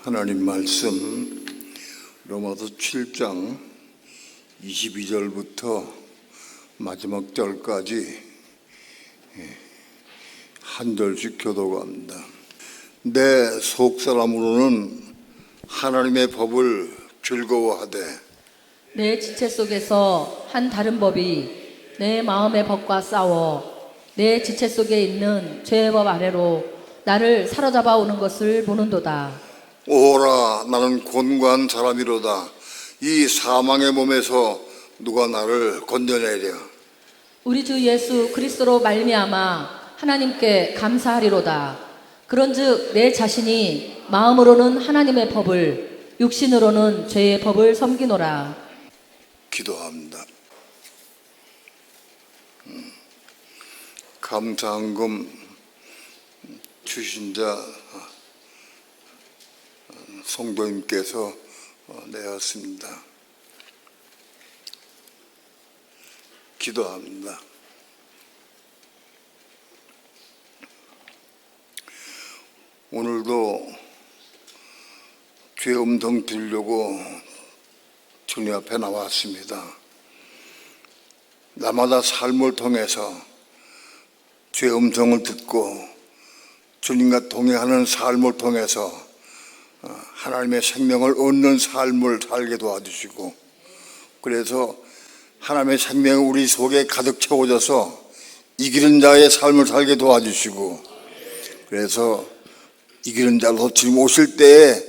하나님 말씀 로마서 7장 22절부터 마지막 절까지 한 절씩 교독합니다. 내 속사람으로는 하나님의 법을 즐거워하되 내 지체 속에서 한 다른 법이 내 마음의 법과 싸워 내 지체 속에 있는 죄의 법 아래로 나를 사로잡아 오는 것을 보는도다. 오라 나는 곤고한 사람이로다. 이 사망의 몸에서 누가 나를 건져내랴. 우리 주 예수 그리스도로 말미암아 하나님께 감사하리로다. 그런즉 내 자신이 마음으로는 하나님의 법을 육신으로는 죄의 법을 섬기노라. 기도합니다. 감사한금 주신 자 성도님께서 내었습니다. 기도합니다. 오늘도 죄 음성 들려고 주님 앞에 나왔습니다. 날마다 삶을 통해서 죄 음성을 듣고 주님과 동행하는 삶을 통해서 하나님의 생명을 얻는 삶을 살게 도와주시고, 그래서 하나님의 생명이 우리 속에 가득 채워져서 이기는 자의 삶을 살게 도와주시고, 그래서 이기는 자로 주님 오실 때에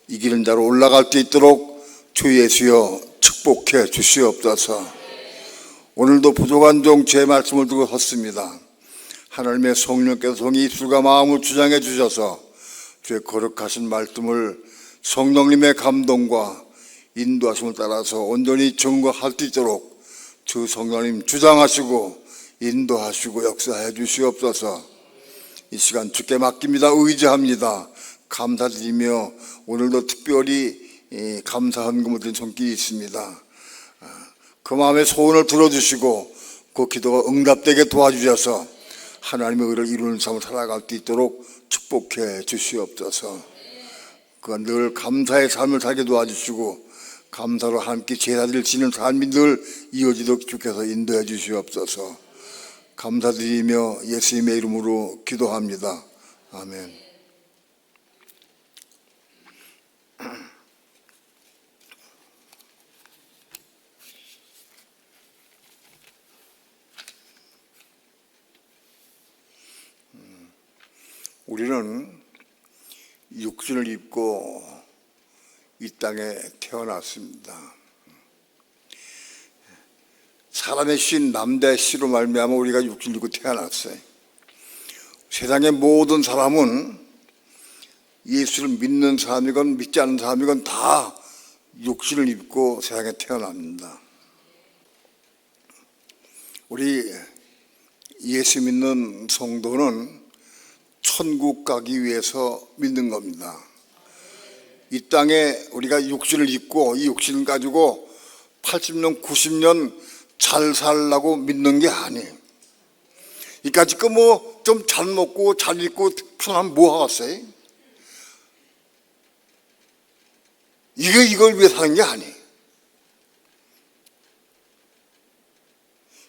이기는 자로 올라갈 수 있도록 주 예수여 축복해 주시옵소서. 오늘도 부족한 종 제 말씀을 두고 섰습니다. 하나님의 성령께서 성의 입술과 마음을 주장해 주셔서 주의 거룩하신 말씀을 성령님의 감동과 인도하심을 따라서 온전히 증거할 수 있도록 주 성령님 주장하시고 인도하시고 역사해 주시옵소서. 이 시간 주께 맡깁니다. 의지합니다. 감사드리며 오늘도 특별히 감사 헌금을 드린 손길이 있습니다. 그 마음의 소원을 들어주시고 그 기도가 응답되게 도와주셔서 하나님의 의를 이루는 삶을 살아갈 수 있도록 축복해 주시옵소서. 그가 늘 감사의 삶을 살게 도와주시고 감사로 함께 제사드릴 수 있는 삶이 늘 이어지도록 주께서 인도해 주시옵소서. 감사드리며 예수님의 이름으로 기도합니다. 아멘. 우리는 육신을 입고 이 땅에 태어났습니다. 사람의 신 남자의 씨로 말미암아 우리가 육신을 입고 태어났어요. 세상의 모든 사람은 예수를 믿는 사람이건 믿지 않는 사람이건 다 육신을 입고 세상에 태어납니다. 우리 예수 믿는 성도는 천국 가기 위해서 믿는 겁니다. 이 땅에 우리가 육신을 입고 이 육신을 가지고 80년, 90년 잘 살라고 믿는 게 아니에요. 이까짓 거 뭐 좀 잘 먹고 잘 입고 편하면 뭐 하겠어요? 이걸 위해 사는 게 아니에요.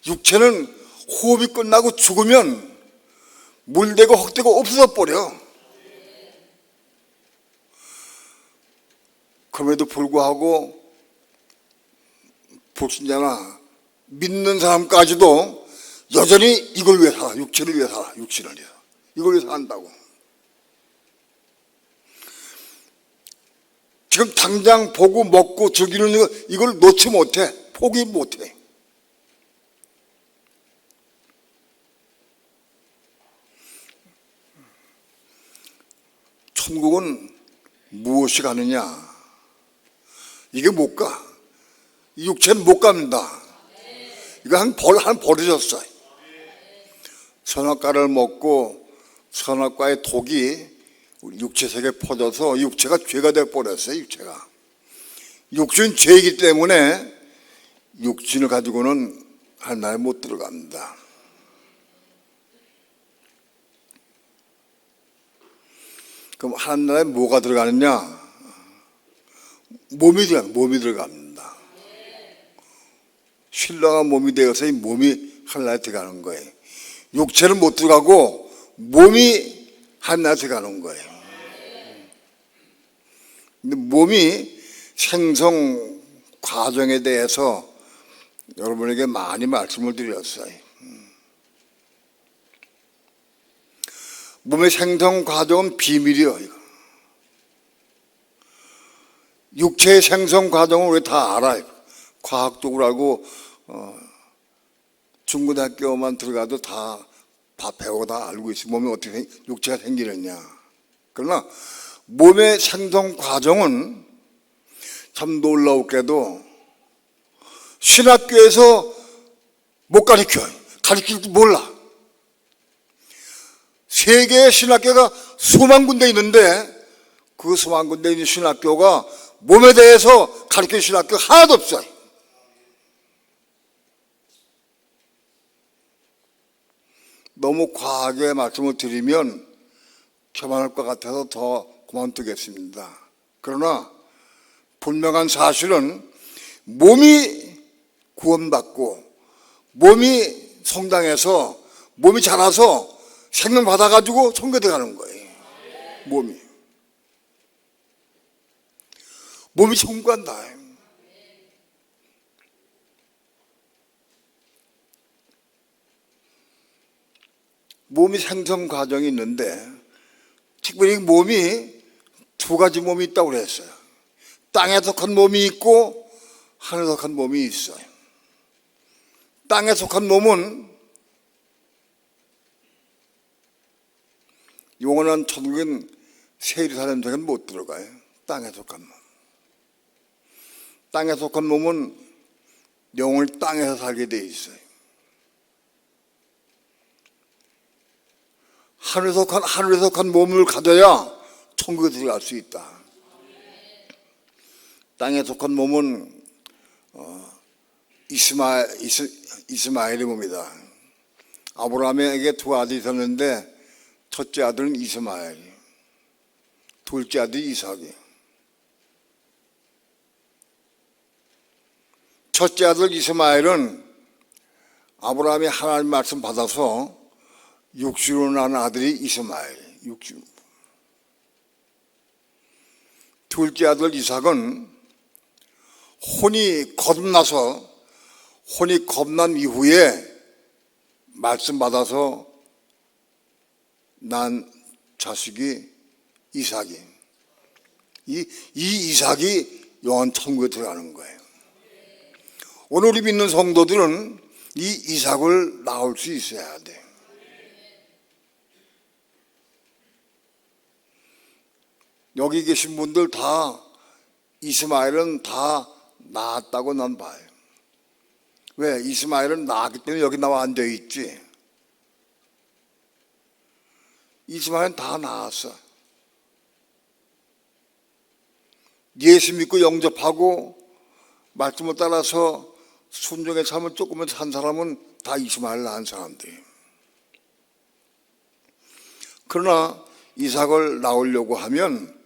육체는 호흡이 끝나고 죽으면 물되고 헛되고 없어져 버려. 그럼에도 불구하고 불신자나 믿는 사람까지도 여전히 이걸 위해 살아. 육체를 위해 살아. 육신을 위해. 이걸 위해 산다고. 지금 당장 보고 먹고 즐기는 이걸 놓지 못해. 포기 못해. 천국은 무엇이 가느냐? 이게 못 가. 이 육체는 못 갑니다. 이거 한 버리셨어요. 선악과를 먹고 선악과의 독이 우리 육체 세계에 퍼져서 육체가 죄가 되어버렸어요. 육체가. 육신은 죄이기 때문에 육신을 가지고는 하나님에 못 들어갑니다. 그럼 하나님 나라에 뭐가 들어가느냐? 몸이 들어갑니다. 신랑한 몸이 되어서 이 몸이 하나에 들어가는 거예요. 육체는 못 들어가고 몸이 하나에 들어가는 거예요. 근데 몸이 생성 과정에 대해서 여러분에게 많이 말씀을 드렸어요. 몸의 생성 과정은 비밀이에요. 이거. 육체의 생성 과정은 우리 다 알아요. 과학적으로 알고 중고등학교만 들어가도 다 배우고 다 알고 있어요. 몸이 어떻게 육체가 생기느냐. 그러나 몸의 생성 과정은 참 놀라웠게도 신학교에서 못 가르쳐요. 가르칠 줄 몰라. 세계의 신학교가 수만 군데 있는데 그 수만 군데 있는 신학교가 몸에 대해서 가르치는 신학교 하나도 없어요. 너무 과하게 말씀을 드리면 교만할 것 같아서 더 그만두겠습니다. 그러나 분명한 사실은 몸이 구원받고 몸이 성당에서 몸이 자라서 생명 받아가지고 성교 들어가는 거예요. 몸이 천국 간다. 몸이 생성 과정이 있는데 특별히 몸이 두 가지 몸이 있다고 그랬어요. 땅에 속한 몸이 있고 하늘에 속한 몸이 있어요. 땅에 속한 몸은 영원한 천국인 새 예루살렘 쪽에는 못 들어가요. 땅에 속한 몸. 땅에 속한 몸은 영을 땅에서 살게 돼 있어요. 하늘에 속한 몸을 가져야 천국에 들어갈 수 있다. 땅에 속한 몸은 이스마엘의 몸이다. 아브라함에게 두 아들이 있었는데 첫째 아들은 이스마엘, 둘째 아들이 이삭이. 첫째 아들 이스마엘은 아브라함이 하나님 말씀 받아서 육신으로 난 아들이 이스마엘, 육신. 둘째 아들 이삭은 혼이 겁난 이후에 말씀 받아서 난 자식이 이삭이. 이 이삭이 영원 천국에 들어가는 거예요. 오늘 우리 믿는 성도들은 이 이삭을 낳을 수 있어야 돼. 여기 계신 분들 다 이스마엘은 다 낳았다고 난 봐요. 왜? 이스마엘은 낳았기 때문에 여기 나와 앉아 있지. 이스마엘은 다 낳았어. 예수 믿고 영접하고 말씀을 따라서 순종의 삶을 조금만 산 사람은 다 이스마엘 낳은 사람들이에요. 그러나 이삭을 낳으려고 하면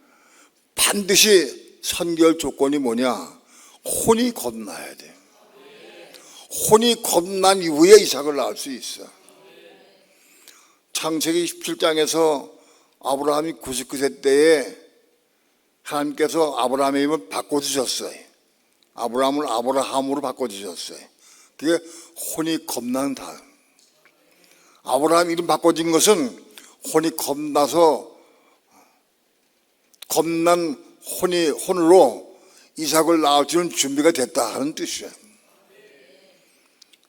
반드시 선결 조건이 뭐냐? 혼이 겁나야 돼. 혼이 겁난 이후에 이삭을 낳을 수 있어. 창세기 17장에서 아브라함이 99세 때에 하나님께서 아브라함의 이름을 바꿔주셨어요. 아브라함을 아브라함으로 바꿔주셨어요. 그게 혼이 겁난 다음. 아브라함 이름 바꿔진 것은 혼이 겁나서 겁난 혼으로 이삭을 낳을 수 있는 준비가 됐다 하는 뜻이에요.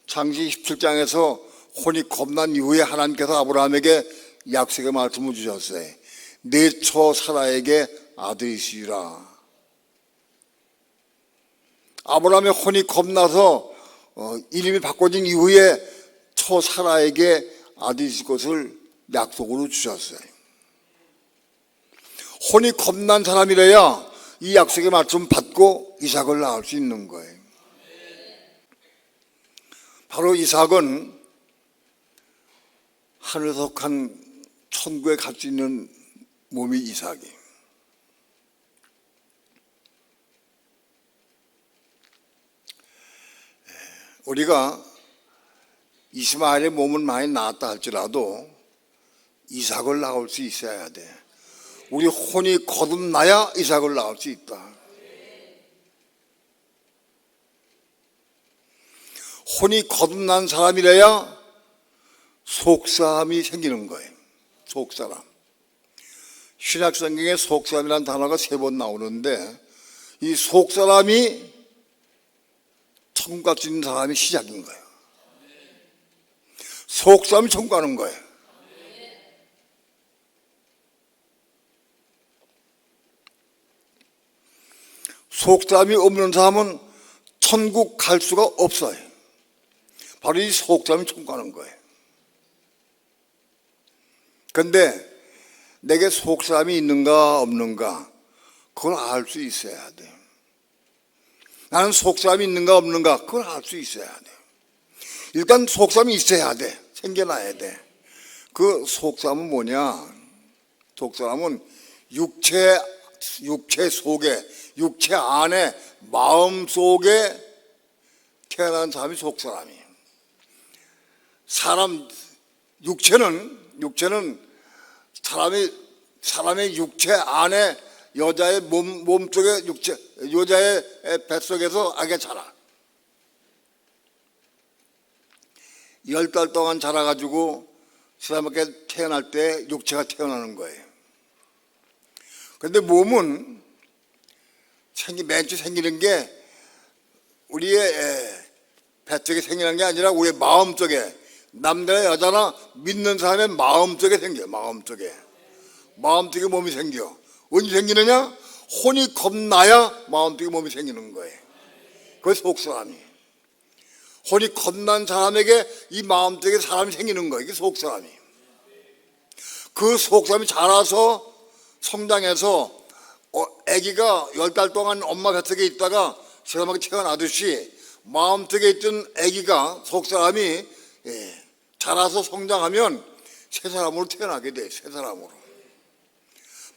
창세기 17장에서 혼이 겁난 이후에 하나님께서 아브라함에게 약속의 말씀을 주셨어요. 내 처 사라에게 아들이시리라. 아브라함의 혼이 겁나서 이름이 바꿔진 이후에 처 사라에게 아들이실 것을 약속으로 주셨어요. 혼이 겁난 사람이래야 이 약속의 말씀 받고 이삭을 낳을 수 있는 거예요. 바로 이삭은 하늘에 속한 천국에 갈 수 있는 몸이 이삭이에요. 우리가 이스마엘의 몸은 많이 나았다 할지라도 이삭을 낳을 수 있어야 돼. 우리 혼이 거듭나야 이삭을 낳을 수 있다. 혼이 거듭난 사람이래야 속사람이 생기는 거예요. 속사람. 신약성경에 속사람이라는 단어가 3번 나오는데 이 속사람이 천국 갈 수 있는 사람이 시작인 거예요. 속사람이 천국 가는 거예요. 속사람이 없는 사람은 천국 갈 수가 없어요. 바로 이 속사람이 천국 가는 거예요. 그런데 내게 속사람이 있는가 없는가 그걸 알 수 있어야 돼. 나는 속사람이 있는가 없는가 그걸 알 수 있어야 돼. 일단 속사람이 있어야 돼. 생겨나야 돼. 그 속사람은 뭐냐? 속사람은 육체 속에, 육체 안에, 마음 속에 태어난 사람이 속사람이에요. 육체는 사람의 육체 안에 여자의 몸속에 여자의 뱃속에서 아기가 자라. 10달 동안 자라가지고 사람에게 태어날 때 육체가 태어나는 거예요. 그런데 몸은 맨 처음 생기는 게 우리의 뱃속에 생기는 게 아니라 우리의 마음 속에, 남자나 여자나 믿는 사람의 마음 속에 생겨요. 마음 속에 몸이 생겨. 언제 생기느냐? 혼이 겁나야 마음 속에 몸이 생기는 거예요. 그게 속사람이. 혼이 겁난 사람에게 이 마음 속에 사람이 생기는 거예요. 이게 속사람이. 그 속사람이 자라서 성장해서 아기가 10달 동안 엄마 뱃속에 있다가 사람에게 태어나듯이 마음 속에 있던 아기가 속사람이 자라서 성장하면 새 사람으로 태어나게 돼. 새 사람으로.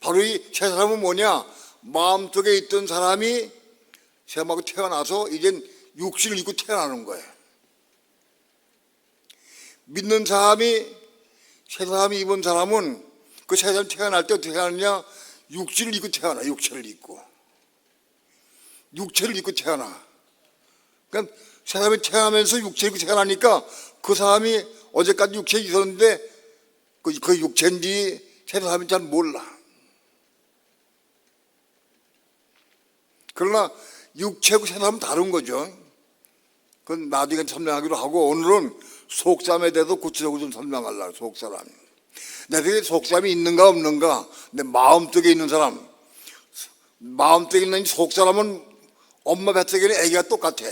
바로 이 새 사람은 뭐냐? 마음 속에 있던 사람이 사람하고 태어나서 이젠 육신을 입고 태어나는 거예요. 믿는 사람이, 새 사람이 입은 사람은 그 새 사람이 태어날 때 어떻게 하느냐? 육신을 입고 태어나. 육체를 입고 태어나. 그러니까 새 사람이 태어나면서 육체를 입고 태어나니까 그 사람이 어제까지 육체에 있었는데 그 육체인지 새 사람이 잘 몰라. 그러나 육체하고 새 사람은 다른 거죠. 그건 나중에 설명하기로 하고 오늘은 속사람에 대해서 구체적으로 좀 설명하려고. 속사람. 내 속에 속사람이 있는가 없는가. 내 마음속에 있는 사람. 마음속에 있는 속사람은 엄마 뱃속에 있는 아기가 똑같아.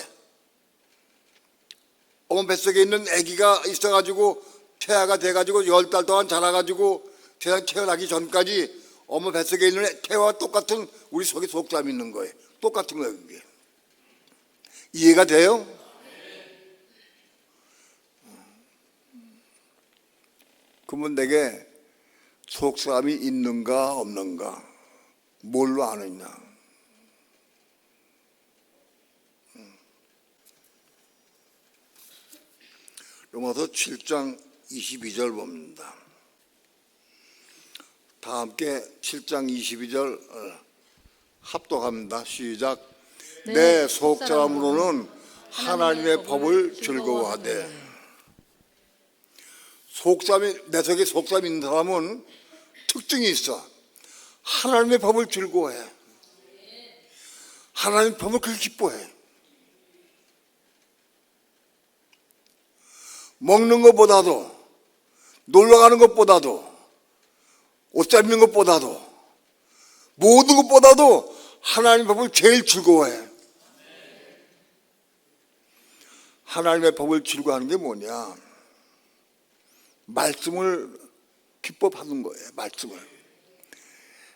엄마 뱃속에 있는 아기가 있어가지고 태아가 돼가지고 10달 동안 자라가지고 세상 태어나기 전까지 엄마 뱃속에 있는 태아와 똑같은 우리 속에 속사람이 있는 거예요. 똑같은 거예요. 그게. 이해가 돼요? 그러면 내게 속사람이 있는가 없는가 뭘로 아느냐? 로마서 7장 22절 봅니다. 다 함께 7장 22절 합독합니다. 시작. 내 속사람으로는 하나님의 법을 즐거워하되. 내 속에 속사람이 있는 사람은 특징이 있어. 하나님의 법을 즐거워해. 하나님의 법을 그렇게 기뻐해. 먹는 것보다도, 놀러 가는 것보다도, 옷 잡는 것보다도, 모든 것보다도 하나님의 법을 제일 즐거워해. 하나님의 법을 즐거워하는 게 뭐냐? 말씀을 기뻐하는 거예요. 말씀을.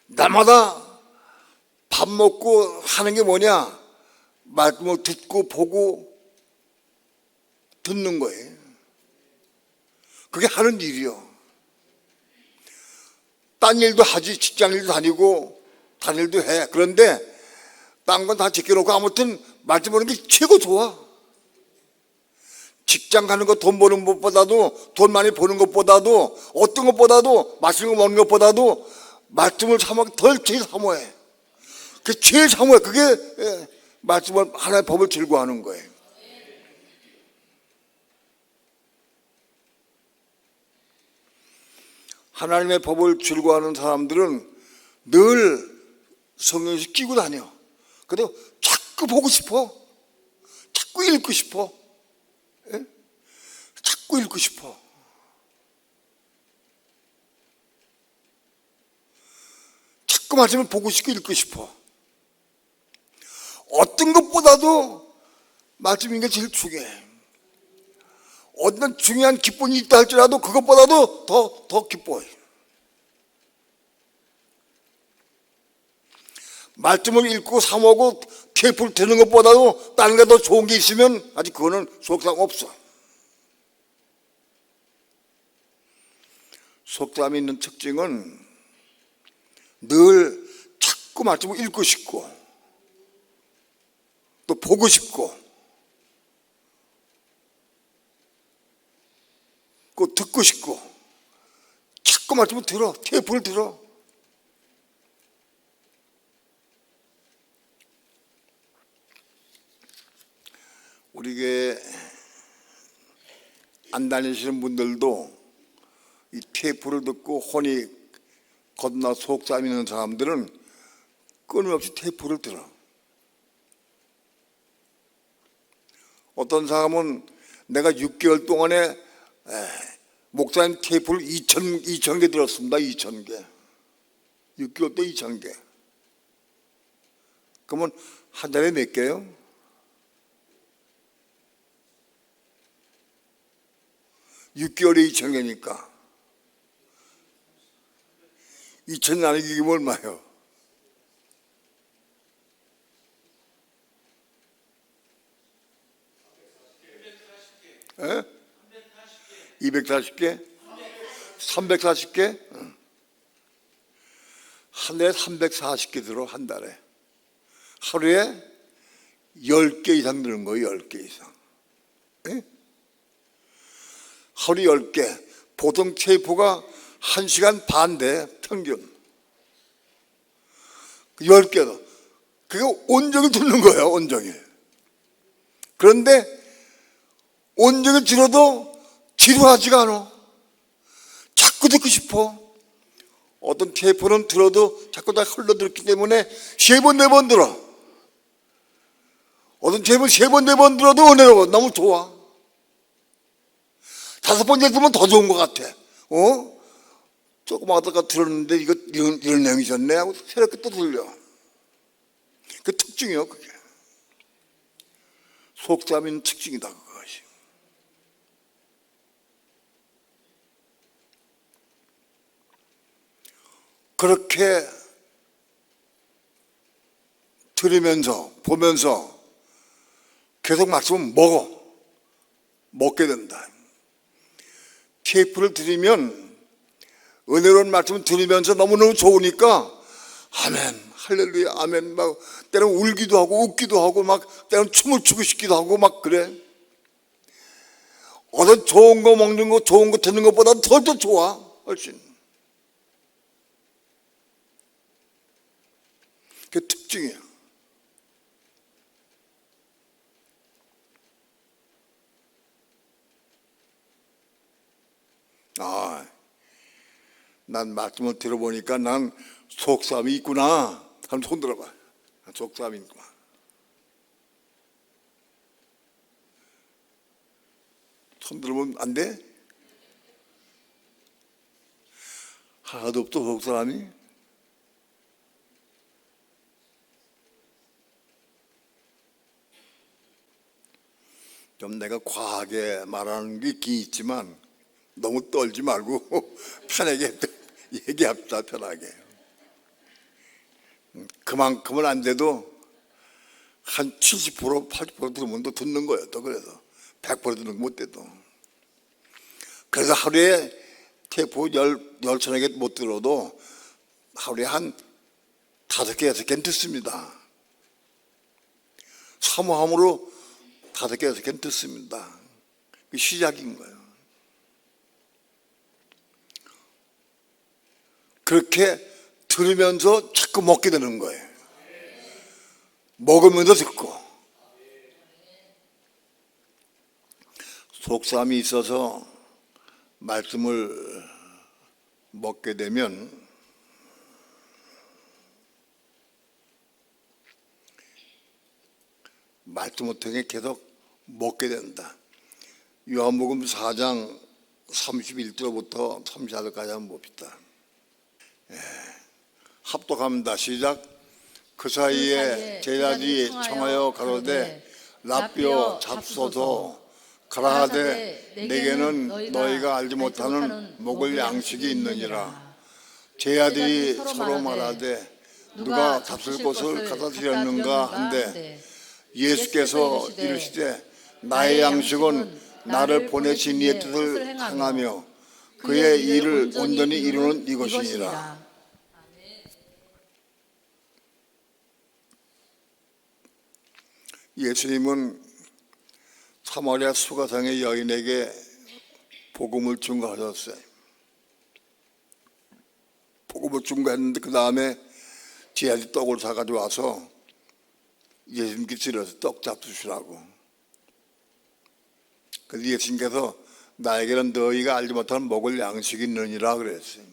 날마다 밥 먹고 하는 게 뭐냐? 말씀을 듣고 보고 듣는 거예요. 그게 하는 일이요. 딴 일도 하지. 직장 일도 다니고 다른 일도 해. 그런데 딴 건 다 지켜놓고 아무튼 말씀 보는 게 최고 좋아. 직장 가는 거 돈 버는 것보다도, 돈 많이 버는 것보다도, 어떤 것보다도, 맛있는 거 먹는 것보다도 말씀을 사모하기 제일 사모해. 그게 제일 사모해. 그게 말씀을, 하나님의 법을 즐거워하는 거예요. 하나님의 법을 즐거워하는 사람들은 늘 성경에서 끼고 다녀. 근데 자꾸 보고 싶어. 자꾸 읽고 싶어. 예? 자꾸 읽고 싶어. 자꾸 말씀을 보고 싶고 읽고 싶어. 어떤 것보다도 말씀인 게 제일 중요해. 어떤 중요한 기쁨이 있다 할지라도 그것보다도 더 기뻐요. 말씀을 읽고 사모하고 테이프를 드는 것보다도 다른 게 더 좋은 게 있으면 아직 그거는 속상 없어. 속담이 있는 특징은 늘 자꾸 말씀을 읽고 싶고 또 보고 싶고 또 듣고 싶고 자꾸 말씀을 들어. 테이프를 들어. 우리 교회 안 다니시는 분들도 이 테이프를 듣고 혼이 건너 속담 있는 사람들은 끊임없이 테이프를 들어. 어떤 사람은 내가 6개월 동안에 목사님 테이프를 2,000개 들었습니다. 2,000개. 6개월 때 2,000개. 그러면 한 달에 몇 개요? 6개월에 2,000개니까 2,000 나누기 얼마예요? 에? 240개? 340개? 한 달에 340개 들어. 한 달에 하루에 10개 이상 드는 거예요. 10개 이상. 에? 하루 10개. 보통 테이프가 1시간 반 돼. 평균 10개도. 그게 온종일 듣는 거예요. 온종일. 그런데 온종일 들어도 지루하지가 않아. 자꾸 듣고 싶어. 어떤 테이프는 들어도 자꾸 다 흘러들었기 때문에 3번, 4번 들어. 어떤 테이프는 3번, 4번 들어도 은혜로워. 너무 좋아. 5번째 들으면 더 좋은 것 같아. 조금 하다가 들었는데 이런 내용이셨네 하고 새롭게 또 들려. 그 특징이요. 그게 속담인 특징이다. 그것이. 그렇게 들으면서 보면서 계속 말씀을 먹게 된다. 테이프를 들으면 은혜로운 말씀을 들으면서 너무너무 좋으니까 아멘, 할렐루야, 아멘. 막 때로는 울기도 하고 웃기도 하고 막 때로는 춤을 추고 싶기도 하고 막 그래. 어떤 좋은 거 먹는 거, 좋은 거 듣는 것보다 더 좋아. 훨씬. 그게 특징이야. 난 말씀을 들어보니까 난 속담이 있구나. 한번 손 들어봐. 속담이 있구나. 손 들어보면 안 돼? 하나도 없어, 속담이? 좀 내가 과하게 말하는 게 있긴 있지만 너무 떨지 말고 편하게 얘기합시다. 편하게. 그만큼은 안 돼도 한 70%, 80% 들으면 또 듣는 거예요. 또 그래서 100% 듣는 거 못 돼도. 그래서 하루에 테이프 10,000개 못 들어도 하루에 한 5개, 6개는 듣습니다. 사모함으로 5개, 6개는 듣습니다. 그 시작인 거예요. 그렇게 들으면서 자꾸 먹게 되는 거예요. 먹으면서 듣고. 속삼이 있어서 말씀을 먹게 되면 말씀을 통해 계속 먹게 된다. 요한복음 4장 31절부터 34절까지 한번 봅시다. 합독합니다. 시작. 그 사이에 제자들이 청하여 가로되 라삐어 잡소서 가라하되 내게는 너희가 알지 못하는 먹을 양식이 있느니라. 제자들이 서로 말하되 누가 잡술 것을 갖다 드렸는가 한데 예수께서 이르시되 나의 양식은 나를 보내신 이의 뜻을 행하며 그의 일을 온전히 이루는 이것이니라. 예수님은 사마리아 수가성의 여인에게 복음을 증거하셨어요. 복음을 증거했는데 그 다음에 제자들이 떡을 사가지고 와서 예수님께 드려서 떡 잡수시라고. 그래서 예수님께서 나에게는 너희가 알지 못하는 먹을 양식이 있느니라 그랬어요.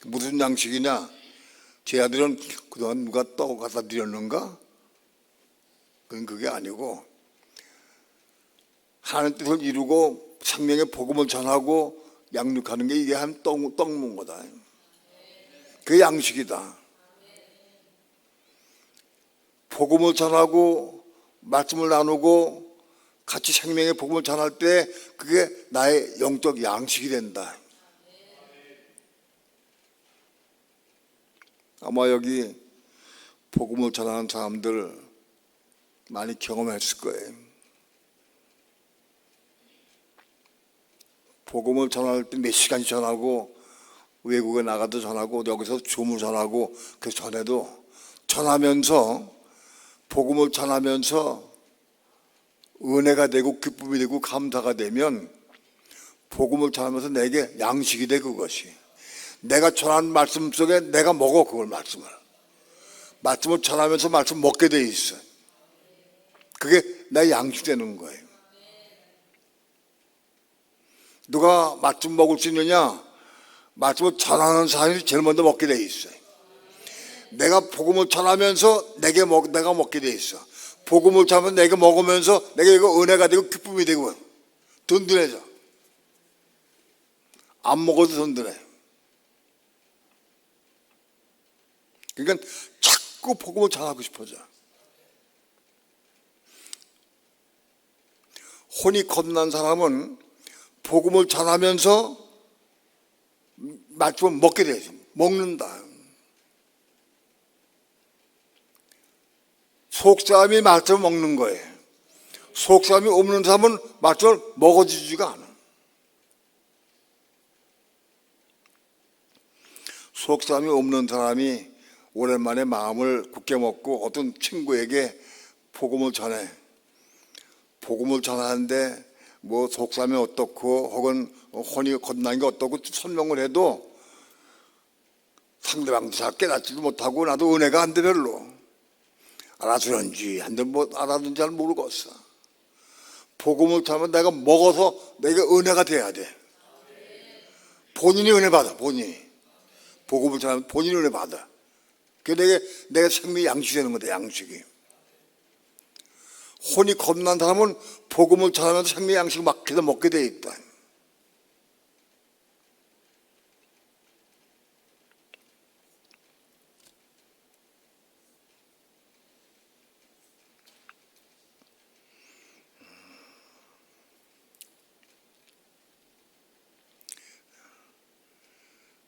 무슨 양식이냐? 제자들은 그동안 누가 떡을 갖다 드렸는가? 그건 그게 아니고 하나님 뜻을 이루고 생명의 복음을 전하고 양육하는 게 이게 한 떡 먹는 거다. 그게 양식이다. 복음을 전하고 말씀을 나누고 같이 생명의 복음을 전할 때 그게 나의 영적 양식이 된다. 아마 여기 복음을 전하는 사람들 많이 경험했을 거예요. 복음을 전할 때 몇 시간 전하고 외국에 나가도 전하고 여기서 주문 전하고 그 전에도 전하면서 복음을 전하면서 은혜가 되고 기쁨이 되고 감사가 되면 복음을 전하면서 내게 양식이 돼. 그것이 내가 전한 말씀 속에 내가 먹어. 그걸 말씀을 전하면서 말씀 먹게 돼 있어. 그게 내 양식 되는 거예요. 누가 말씀 먹을 수 있느냐? 말씀을 전하는 사람이 제일 먼저 먹게 돼 있어요. 내가 복음을 전하면서 내가 먹게 돼 있어. 복음을 전하면 내가 먹으면서 내가 이거 은혜가 되고 기쁨이 되고 든든해져. 안 먹어도 든든해. 그러니까 자꾸 복음을 전하고 싶어져. 혼이 겁난 사람은 복음을 전하면서 말씀을 먹게 되지. 먹는다. 속사람이 말씀을 먹는 거예요. 속사람이 없는 사람은 말씀을 먹어주지가 않아. 속사람이 없는 사람이 오랜만에 마음을 굳게 먹고 어떤 친구에게 복음을 전해. 복음을 전하는데 뭐 속사람이 어떻고 혹은 혼이 겁난 게 어떻고 설명을 해도 상대방도 잘 깨닫지도 못하고 나도 은혜가 안 돼. 별로 알아주는지 안 돼. 뭐 알아듣는지 잘 모르겠어. 복음을 전하면 내가 먹어서 내가 은혜가 돼야 돼. 본인이 은혜 받아. 본인이 복음을 전하면 본인이 은혜 받아. 그게 내가 생명이 양식이 되는 거다. 양식이. 혼이 겁난 사람은 복음을 전하면서 생명의 양식을 막 계속 먹게 돼 있다.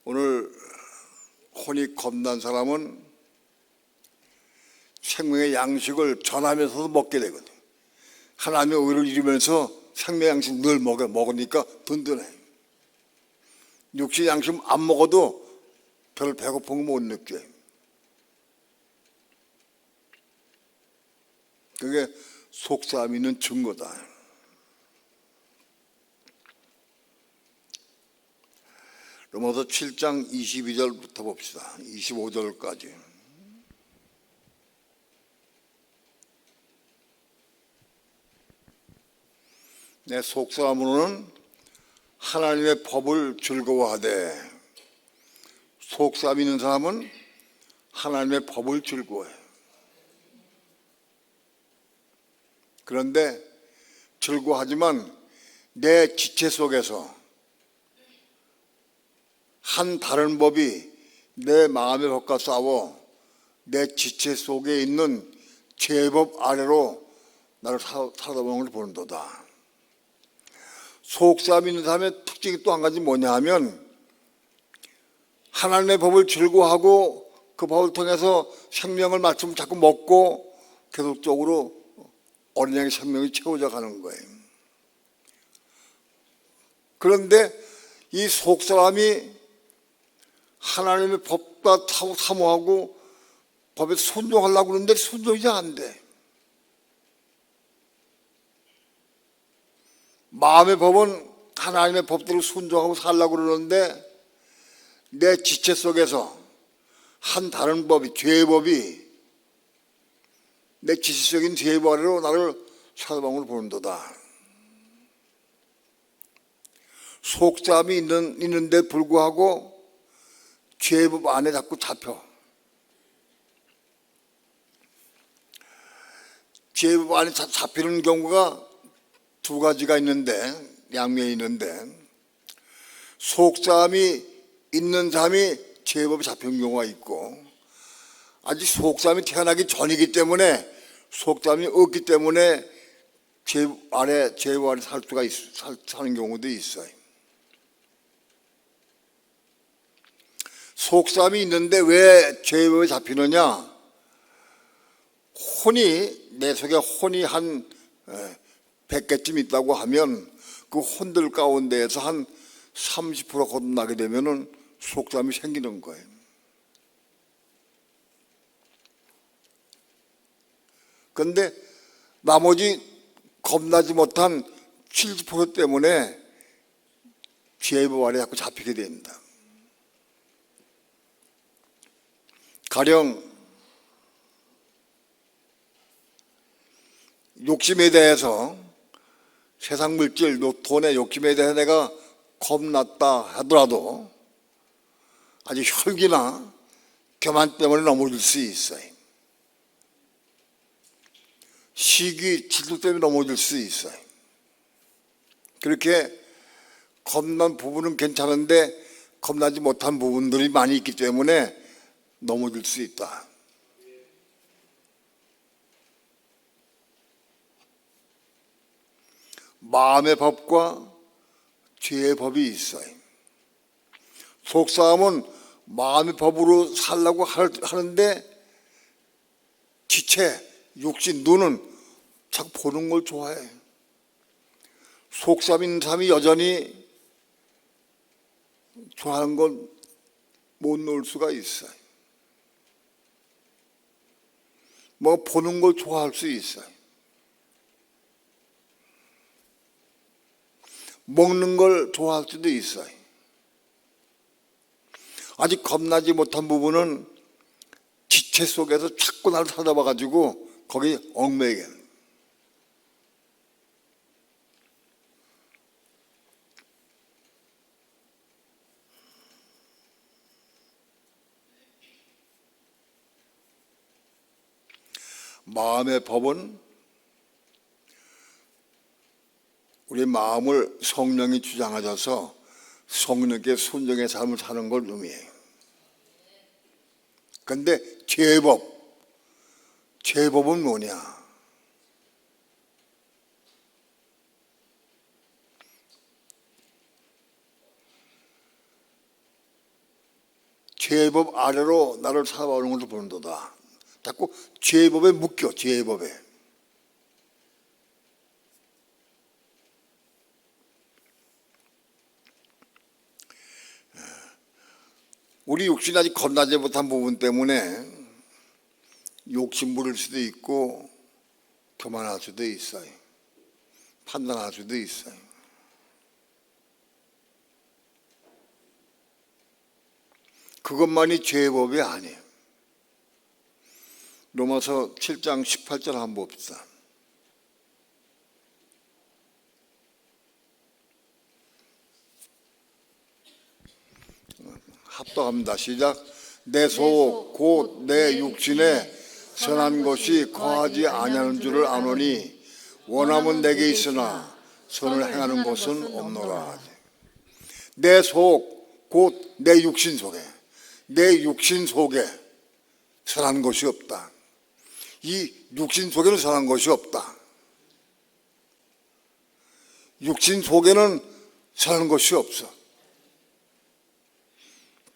오늘 혼이 겁난 사람은 생명의 양식을 전하면서도 먹게 되거든. 하나님의 의를 이루면서 생명의 양식 늘 먹으니까 든든해. 육신 양식 안 먹어도 별 배고픈 거 못 느껴. 그게 속사함 있는 증거다. 로마서 7장 22절부터 봅시다. 25절까지. 내 속사람으로는 하나님의 법을 즐거워하되, 속사람 있는 사람은 하나님의 법을 즐거워해. 그런데 즐거워하지만 내 지체 속에서 한 다른 법이 내 마음의 법과 싸워 내 지체 속에 있는 죄법 아래로 나를 살아보는 걸 보는도다. 속사람 있는 사람의 특징이 또 한 가지 뭐냐 하면, 하나님의 법을 즐거워하고 그 법을 통해서 생명을 말씀 자꾸 먹고 계속적으로 어린 양의 생명이 채워져 가는 거예요. 그런데 이 속사람이 하나님의 법과 사모하고 법에 순종하려고 그러는데 순종이 잘 안 돼. 마음의 법은 하나님의 법대로 순종하고 살려고 그러는데 내 지체 속에서 한 다른 법이, 죄의 법이 내 지체적인 죄의 법 아래로 나를 사로잡는 걸 보는도다. 속사람이 있는데 불구하고 죄의 법 안에 자꾸 잡혀. 죄의 법 안에 잡히는 경우가 두 가지가 있는데, 양면이 있는데, 속사람이 있는 사람이 죄의 법에 잡힌 경우가 있고, 아직 속사람이 태어나기 전이기 때문에, 속사람이 없기 때문에 죄의 법 아래 사는 경우도 있어요. 속사람이 있는데 왜 죄의 법에 잡히느냐? 내 속에 혼이 한 100개쯤 있다고 하면 그 혼들 가운데에서 한 30% 거듭나게 되면은 속사람이 생기는 거예요. 그런데 나머지 겁나지 못한 70% 때문에 죄의 법 아래 자꾸 잡히게 됩니다. 가령 욕심에 대해서, 세상 물질, 돈의 욕심에 대해서 내가 겁났다 하더라도 아주 혈기나 교만 때문에 넘어질 수 있어요. 시기, 질투 때문에 넘어질 수 있어요. 그렇게 겁난 부분은 괜찮은데 겁나지 못한 부분들이 많이 있기 때문에 넘어질 수 있다. 마음의 법과 죄의 법이 있어요. 속사람은 마음의 법으로 살려고 하는데 지체, 육신, 눈은 자꾸 보는 걸 좋아해. 속사람인 사람이 여전히 좋아하는 건 못 놓을 수가 있어요. 뭐 보는 걸 좋아할 수 있어요. 먹는 걸 좋아할 수도 있어요. 아직 겁나지 못한 부분은 지체 속에서 자꾸 나를 찾아봐가지고 거기 얽매이게. 마음의 법은 우리 마음을 성령이 주장하셔서 성령께 순종의 삶을 사는 걸 의미해요. 그런데 죄법은 뭐냐? 죄법 아래로 나를 살아오는 것을 보는도다. 자꾸 죄법에 묶여, 죄법에. 우리 육신이 아직 건나지 못한 부분 때문에 욕심 부릴 수도 있고 교만할 수도 있어요. 판단할 수도 있어요. 그것만이 죄의 법이 아니에요. 로마서 7장 18절 한번 봅시다. 합독합니다. 시작. 내 속 곧 내 육신에 선한 것이 거하지 아니하는 줄을 아노니 원함은 내게 있으나 선을 행하는 것은 없노라. 내 속 곧 내 육신 속에, 내 육신 속에 선한 것이 없다. 이 육신 속에는 선한 것이 없다. 육신 속에는 선한 것이 없어.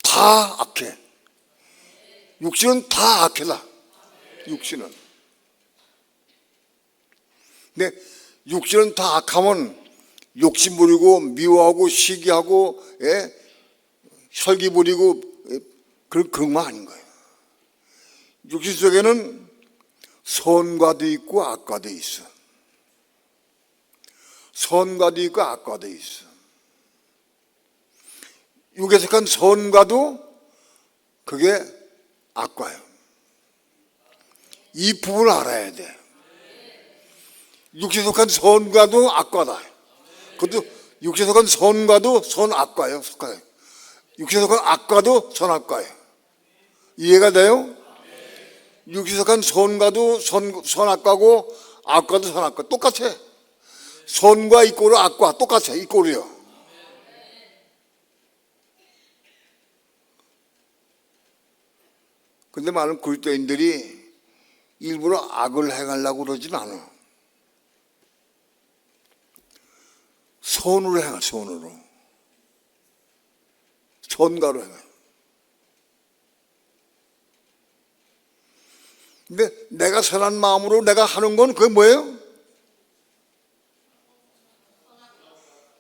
다 악해. 육신은 다 악해다. 육신은. 근데 육신은 다 악하면 욕심 부리고 미워하고 시기하고 혈기 부리고 그런 거 아닌 거예요. 육신 속에는 선과도 있고 악과도 있어. 선과도 있고 악과도 있어. 육에 속한 선과도 그게 악과예요. 이 부분을 알아야 돼. 육에 속한 선과도 악과다. 그것도 육에 속한 선과도 선악과예요. 육에 속한 악과도 선악과예요. 이해가 돼요? 육에 속한 선과도 선악과고 악과도 선악과 똑같아. 선과 이꼬르 악과 똑같아. 이꼬르요. 근데 많은 그리스도인들이 일부러 악을 행하려고 그러진 않아. 선으로 행해. 선으로. 선가로 행해. 근데 내가 선한 마음으로 내가 하는 건 그게 뭐예요?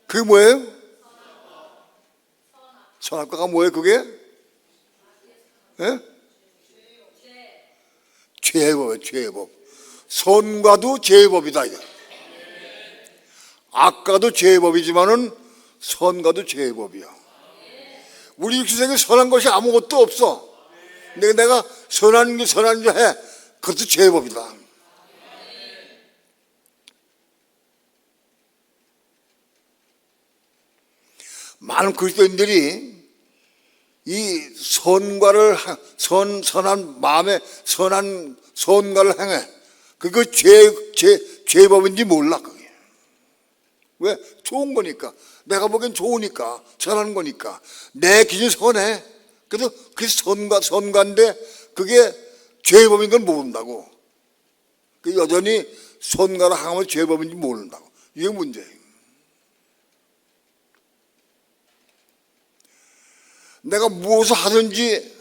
그게 뭐예요? 선악과가 뭐예요 그게? 예? 죄의 법이에요. 죄의 법. 선과도 죄의 법이다. 악과도 죄의 법이지만은 선과도 죄의 법이야. 우리 육신생에 선한 것이 아무것도 없어. 내가 선한 게 선한 줄 해. 그것도 죄의 법이다. 많은 그리스도인들이 이 선과를 선한 마음에 선한 선과를 행해. 그거 죄의 법인지 몰라. 그게 왜? 좋은 거니까. 내가 보기엔 좋으니까. 선한 거니까. 내 기준 선해. 그래서 그게 선과인데 그게 죄의 법인 건 모른다고. 그 여전히 선과를 행하면 죄의 법인지 모른다고. 이게 문제예요. 내가 무엇을 하든지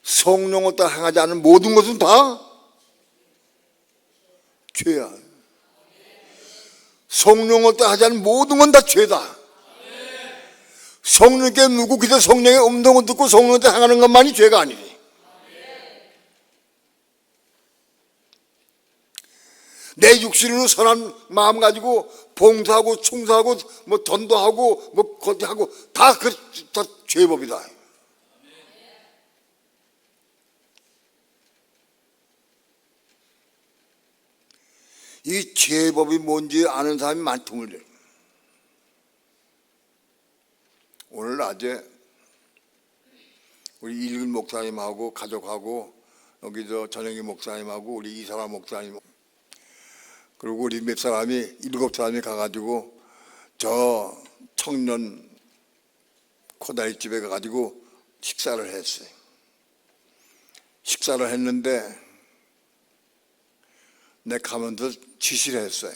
성령을 따라 행하지 않은 모든 것은 다 죄야. 성령을 따라 하지 않은 모든 건 다 죄다. 성령께 누구 기도 성령의 음성을 듣고 성령을 따라 행하는 것만이 죄가 아니지. 내 육신으로 선한 마음 가지고 봉사하고 충성하고 뭐 전도하고 뭐 거기하고 다 죄의 법이다. 이 죄의 법이 뭔지 아는 사람이 많더군요. 오늘 낮에 우리 이일근 목사님하고 가족하고 여기 전영기 목사님하고 우리 이사라 목사님 그리고 우리 몇 사람이 7사람이 가가지고 저 청년 코다리 집에 가가지고 식사를 했어요. 식사를 했는데 내 가면서 지시를 했어요.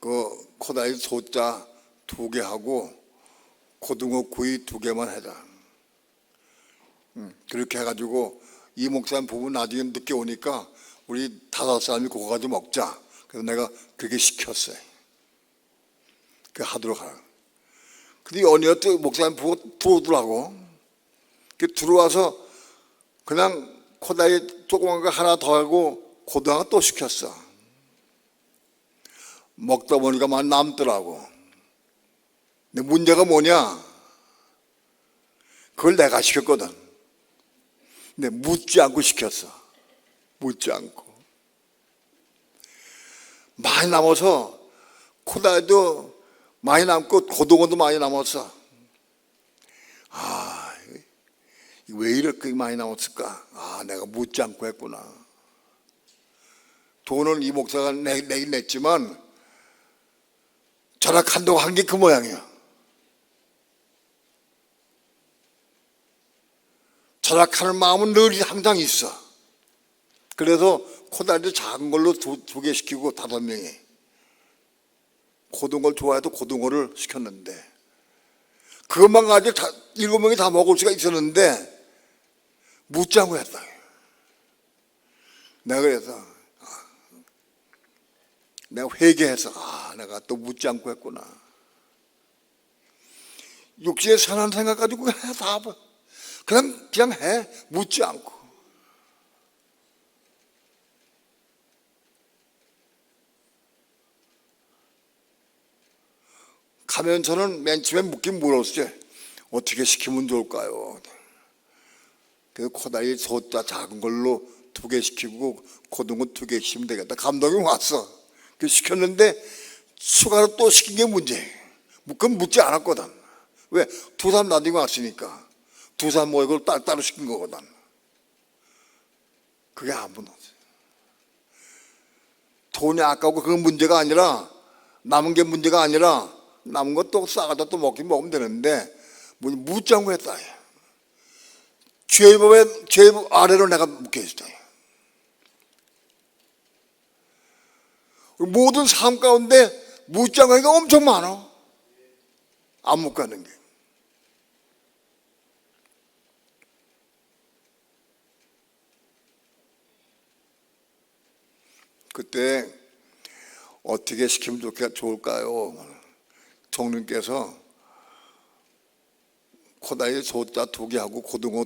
그 코다리 소자 2개 하고 고등어 구이 2개만 해라. 그렇게 해가지고 이 목사님 부부 나중에 늦게 오니까 우리 5사람이 그거 가지고 먹자. 그래서 내가 그렇게 시켰어요. 그 하도록 하라. 근데 어느 때 목사님 부부가 들어오더라고. 들어와서 그냥 코다리 조그만 거 하나 더 하고 고등어 또 시켰어. 먹다 보니까 막 남더라고. 근데 문제가 뭐냐? 그걸 내가 시켰거든. 근데 묻지 않고 시켰어. 묻지 않고. 많이 남아서 코다리도 많이 남고 고등어도 많이 남았어. 아, 왜 이렇게 많이 남았을까? 아, 내가 묻지 않고 했구나. 돈을 이 목사가 내긴 냈지만 절약한다고 한 게 그 모양이야. 절약하는 마음은 늘 항상 있어. 그래서 코다리도 작은 걸로 두 개 시키고 5명이. 고등어를 좋아해도 고등어를 시켰는데 그것만 가지고 7명이 다 먹을 수가 있었는데 묻지 않고 했다. 내가 그래서 내가 회개해서 내가 또 묻지 않고 했구나. 육신에 선한 생각 가지고 해, 다 그냥 해. 묻지 않고. 가면서는 맨 처음에 묻긴 물었어요. 어떻게 시키면 좋을까요? 그래서 코다리 소자 작은 걸로 2개 시키고 고등어 2개 시키면 되겠다. 감독이 왔어. 그 시켰는데 추가로 또 시킨 게 문제예요. 그건 묻지 않았거든. 왜? 2 사람 나중에 왔으니까 2 사람 모이고 따로 시킨 거거든. 그게 아무도 없어요. 돈이 아까우고 그건 문제가 아니라, 남은 게 문제가 아니라 남은 거 또 싸가다 또 먹으면 되는데 묻지 않고 했다. 죄법 아래로 내가 묶여 있다. 모든 삶 가운데 묻지 않고 하니까 엄청 많아. 안 묻고 하는 게. 그때 어떻게 시키면 좋을까요? 총님께서 코다리 소자 2개 하고 고등어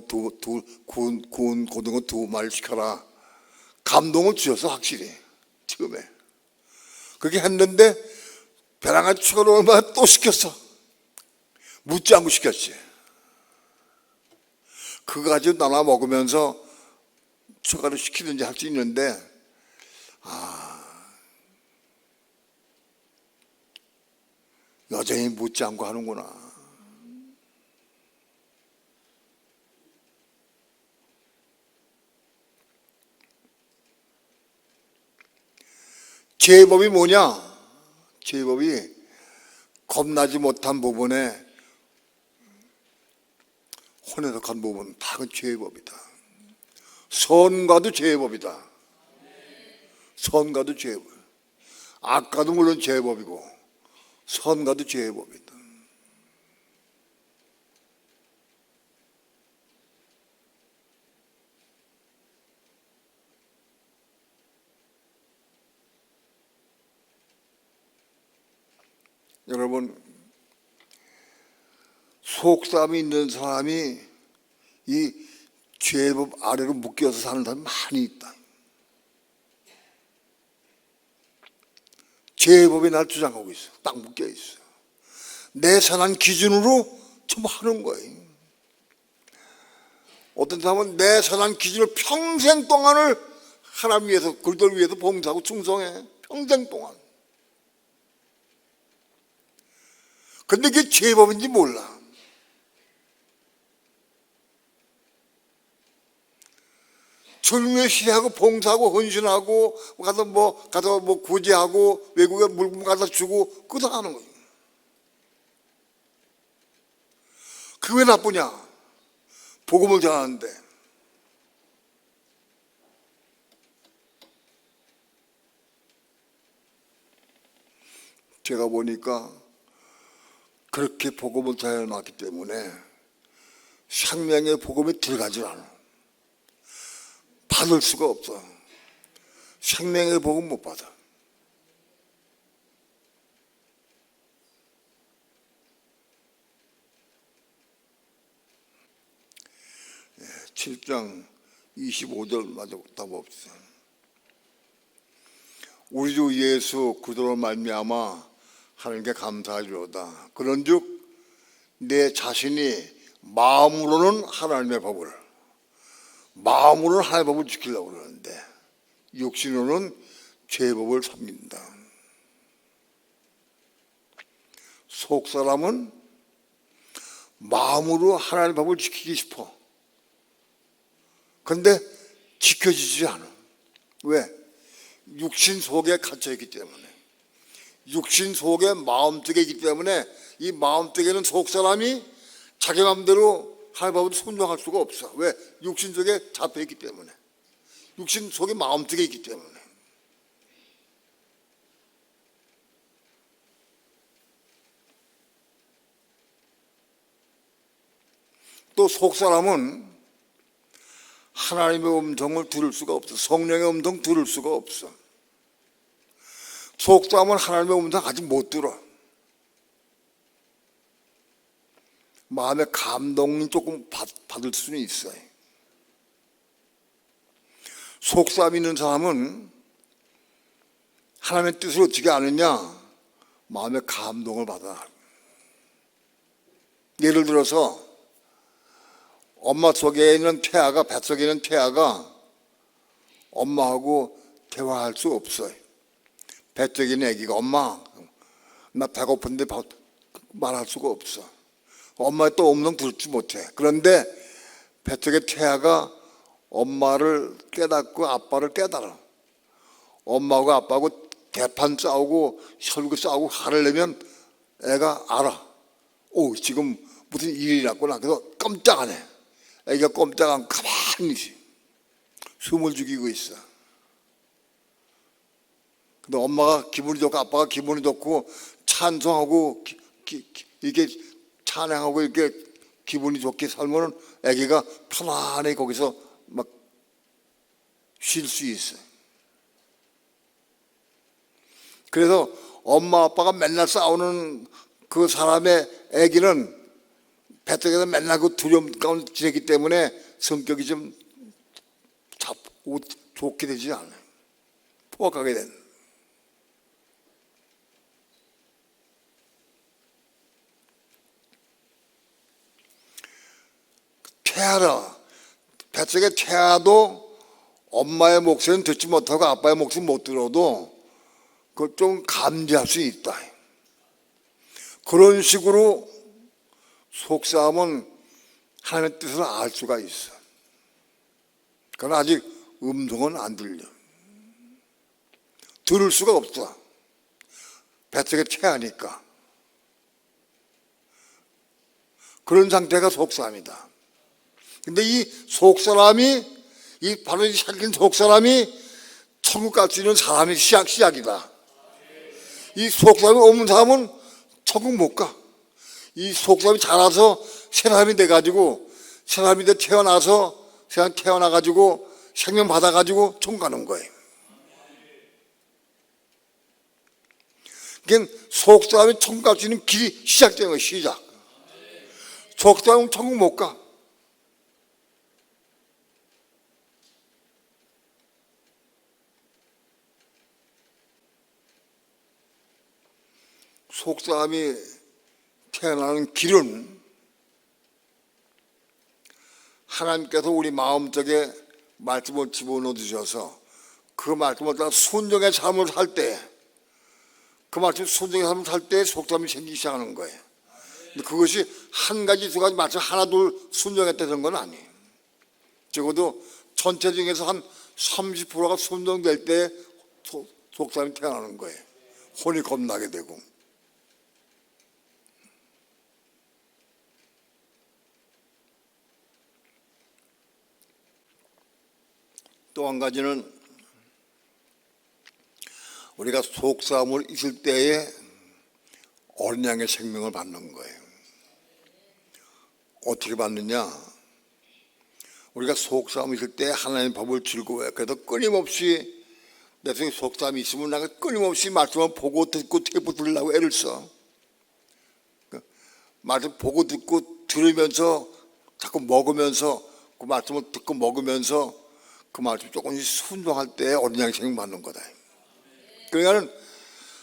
구운 고등어 2마리 시켜라. 감동을 주셔서 확실히 처음에 그렇게 했는데 벼랑같이 추가로 얼마나 또 시켰어. 묻지 않고 시켰지. 그거 가지고 나눠 먹으면서 추가로 시키든지 할 수 있는데 여전히 묻지 않고 하는구나. 죄법이 뭐냐? 죄법이 겁나지 못한 부분에 혼해석한 부분 다 그 죄법이다. 선과도 죄법이다. 선과도 죄법. 악과도 물론 죄법이고 선과도 죄법이다. 여러분, 속삼이 있는 사람이 이 죄법 아래로 묶여서 사는 사람이 많이 있다. 죄법이 날 주장하고 있어. 딱 묶여 있어. 내 선한 기준으로 전부 하는 거예요. 어떤 사람은 내 선한 기준으로 평생 동안을 하나님 위해서, 그들 위해서 봉사하고 충성해. 평생 동안. 근데 그게 죄법인지 몰라. 주님의 시대하고 봉사하고 헌신하고 가서 뭐 구제하고 외국에 물품 갖다 주고 그거 다 하는 거예요. 그게 왜 나쁘냐? 복음을 전하는데. 제가 보니까 그렇게 복음을 전해놨기 때문에 생명의 복음이 들어가지 않아. 받을 수가 없어. 생명의 복음 못 받아. 예, 7장 25절 마저 다 봅시다. 우리 주 예수 그리스도로 말미암아 하나님께 감사하리로다. 그런즉 내 자신이 마음으로는 하나님의 법을, 마음으로는 하나님의 법을 지키려고 그러는데 육신으로는 죄의 법을 섬긴다. 속 사람은 마음으로 하나님의 법을 지키기 싶어. 그런데 지켜지지 않아. 왜? 육신 속에 갇혀있기 때문에. 육신 속에 마음속에 있기 때문에 이 마음속에는 속 사람이 자기 마음대로 하나님의 법을 순종할 수가 없어. 왜? 육신 속에 잡혀있기 때문에. 육신 속에 마음속에 있기 때문에. 또 속 사람은 하나님의 음성을 들을 수가 없어. 성령의 음성 들을 수가 없어. 속 사람은 하나님의 음성 아직 못 들어. 마음의 감동이 조금 받을 수는 있어요. 속 사람 있는 사람은 하나님의 뜻을 어떻게 아느냐? 마음의 감동을 받아. 예를 들어서 엄마 속에 있는 태아가, 뱃속에 있는 태아가 엄마하고 대화할 수 없어요. 뱃속에 있는 아기가 엄마 나 배고픈데 말할 수가 없어. 엄마의 또 음성 들지 못해. 그런데 뱃속의 태아가 엄마를 깨닫고 아빠를 깨달아. 엄마하고 아빠하고 대판 싸우고 혈구 싸우고 화를 내면 애가 알아. 오, 지금 무슨 일이 났구나. 그래서 깜짝 안 해. 애기가 꼼짝 않고 가만히 숨을 죽이고 있어. 근데 엄마가 기분이 좋고 아빠가 기분이 좋고 찬송하고 이렇게 찬양하고 이렇게 기분이 좋게 살면 애기가 편안히 거기서 막 쉴 수 있어. 그래서 엄마 아빠가 맨날 싸우는 그 사람의 애기는 뱃속에서 맨날 그 두려움 가운데 지내기 때문에 성격이 좀 좋게 되지 않아요. 포악하게 된. 태아라. 뱃속의 태아도 엄마의 목소리는 듣지 못하고 아빠의 목소리는 못 들어도 그걸 좀 감지할 수 있다. 그런 식으로 속사람은 하나님의 뜻을 알 수가 있어. 그러나 아직 음성은 안 들려. 들을 수가 없어. 뱃속에 태아니까. 그런 상태가 속사람이다. 근데 이 속사람이, 이 바로 이 생긴 속사람이 천국 갈 수 있는 사람이 시작이다. 이 속사람이 없는 사람은 천국 못 가. 이 속사람이 자라서 새 사람이 돼가지고, 새 사람이 돼 태어나서, 새 사람이 태어나가지고, 생명 받아가지고 천국 가는 거예요. 그러니까 속사람이 천국 갈 수 있는 길이 시작되는 거예요, 시작. 속사람은 천국 못 가. 속사람이 태어나는 길은 하나님께서 우리 마음속에 말씀을 집어넣어 주셔서 그 말씀을 따라 순종의 삶을 살 때, 그 말씀 순종의 삶을 살 때 속사람이 생기기 시작하는 거예요. 근데 그것이 한 가지 두 가지 말씀 하나 둘 순종했다는 건 아니에요. 적어도 전체 중에서 한 30%가 순종될 때 속사람이 태어나는 거예요. 혼이 겁나게 되고. 또 한 가지는 우리가 속사람을 있을 때에 어린 양의 생명을 받는 거예요. 어떻게 받느냐? 우리가 속사람이 있을 때 하나님의 법을 즐거워해. 그래서 끊임없이 내 속에 속사람이 있으면 내가 끊임없이 말씀을 보고 듣고 테이프 들으려고 애를 써. 말씀 보고 듣고 들으면서 자꾸 먹으면서 그 말씀을 듣고 먹으면서 그 말씀 조금씩 순종할 때 어린 양의 생명 받는 거다. 그러니까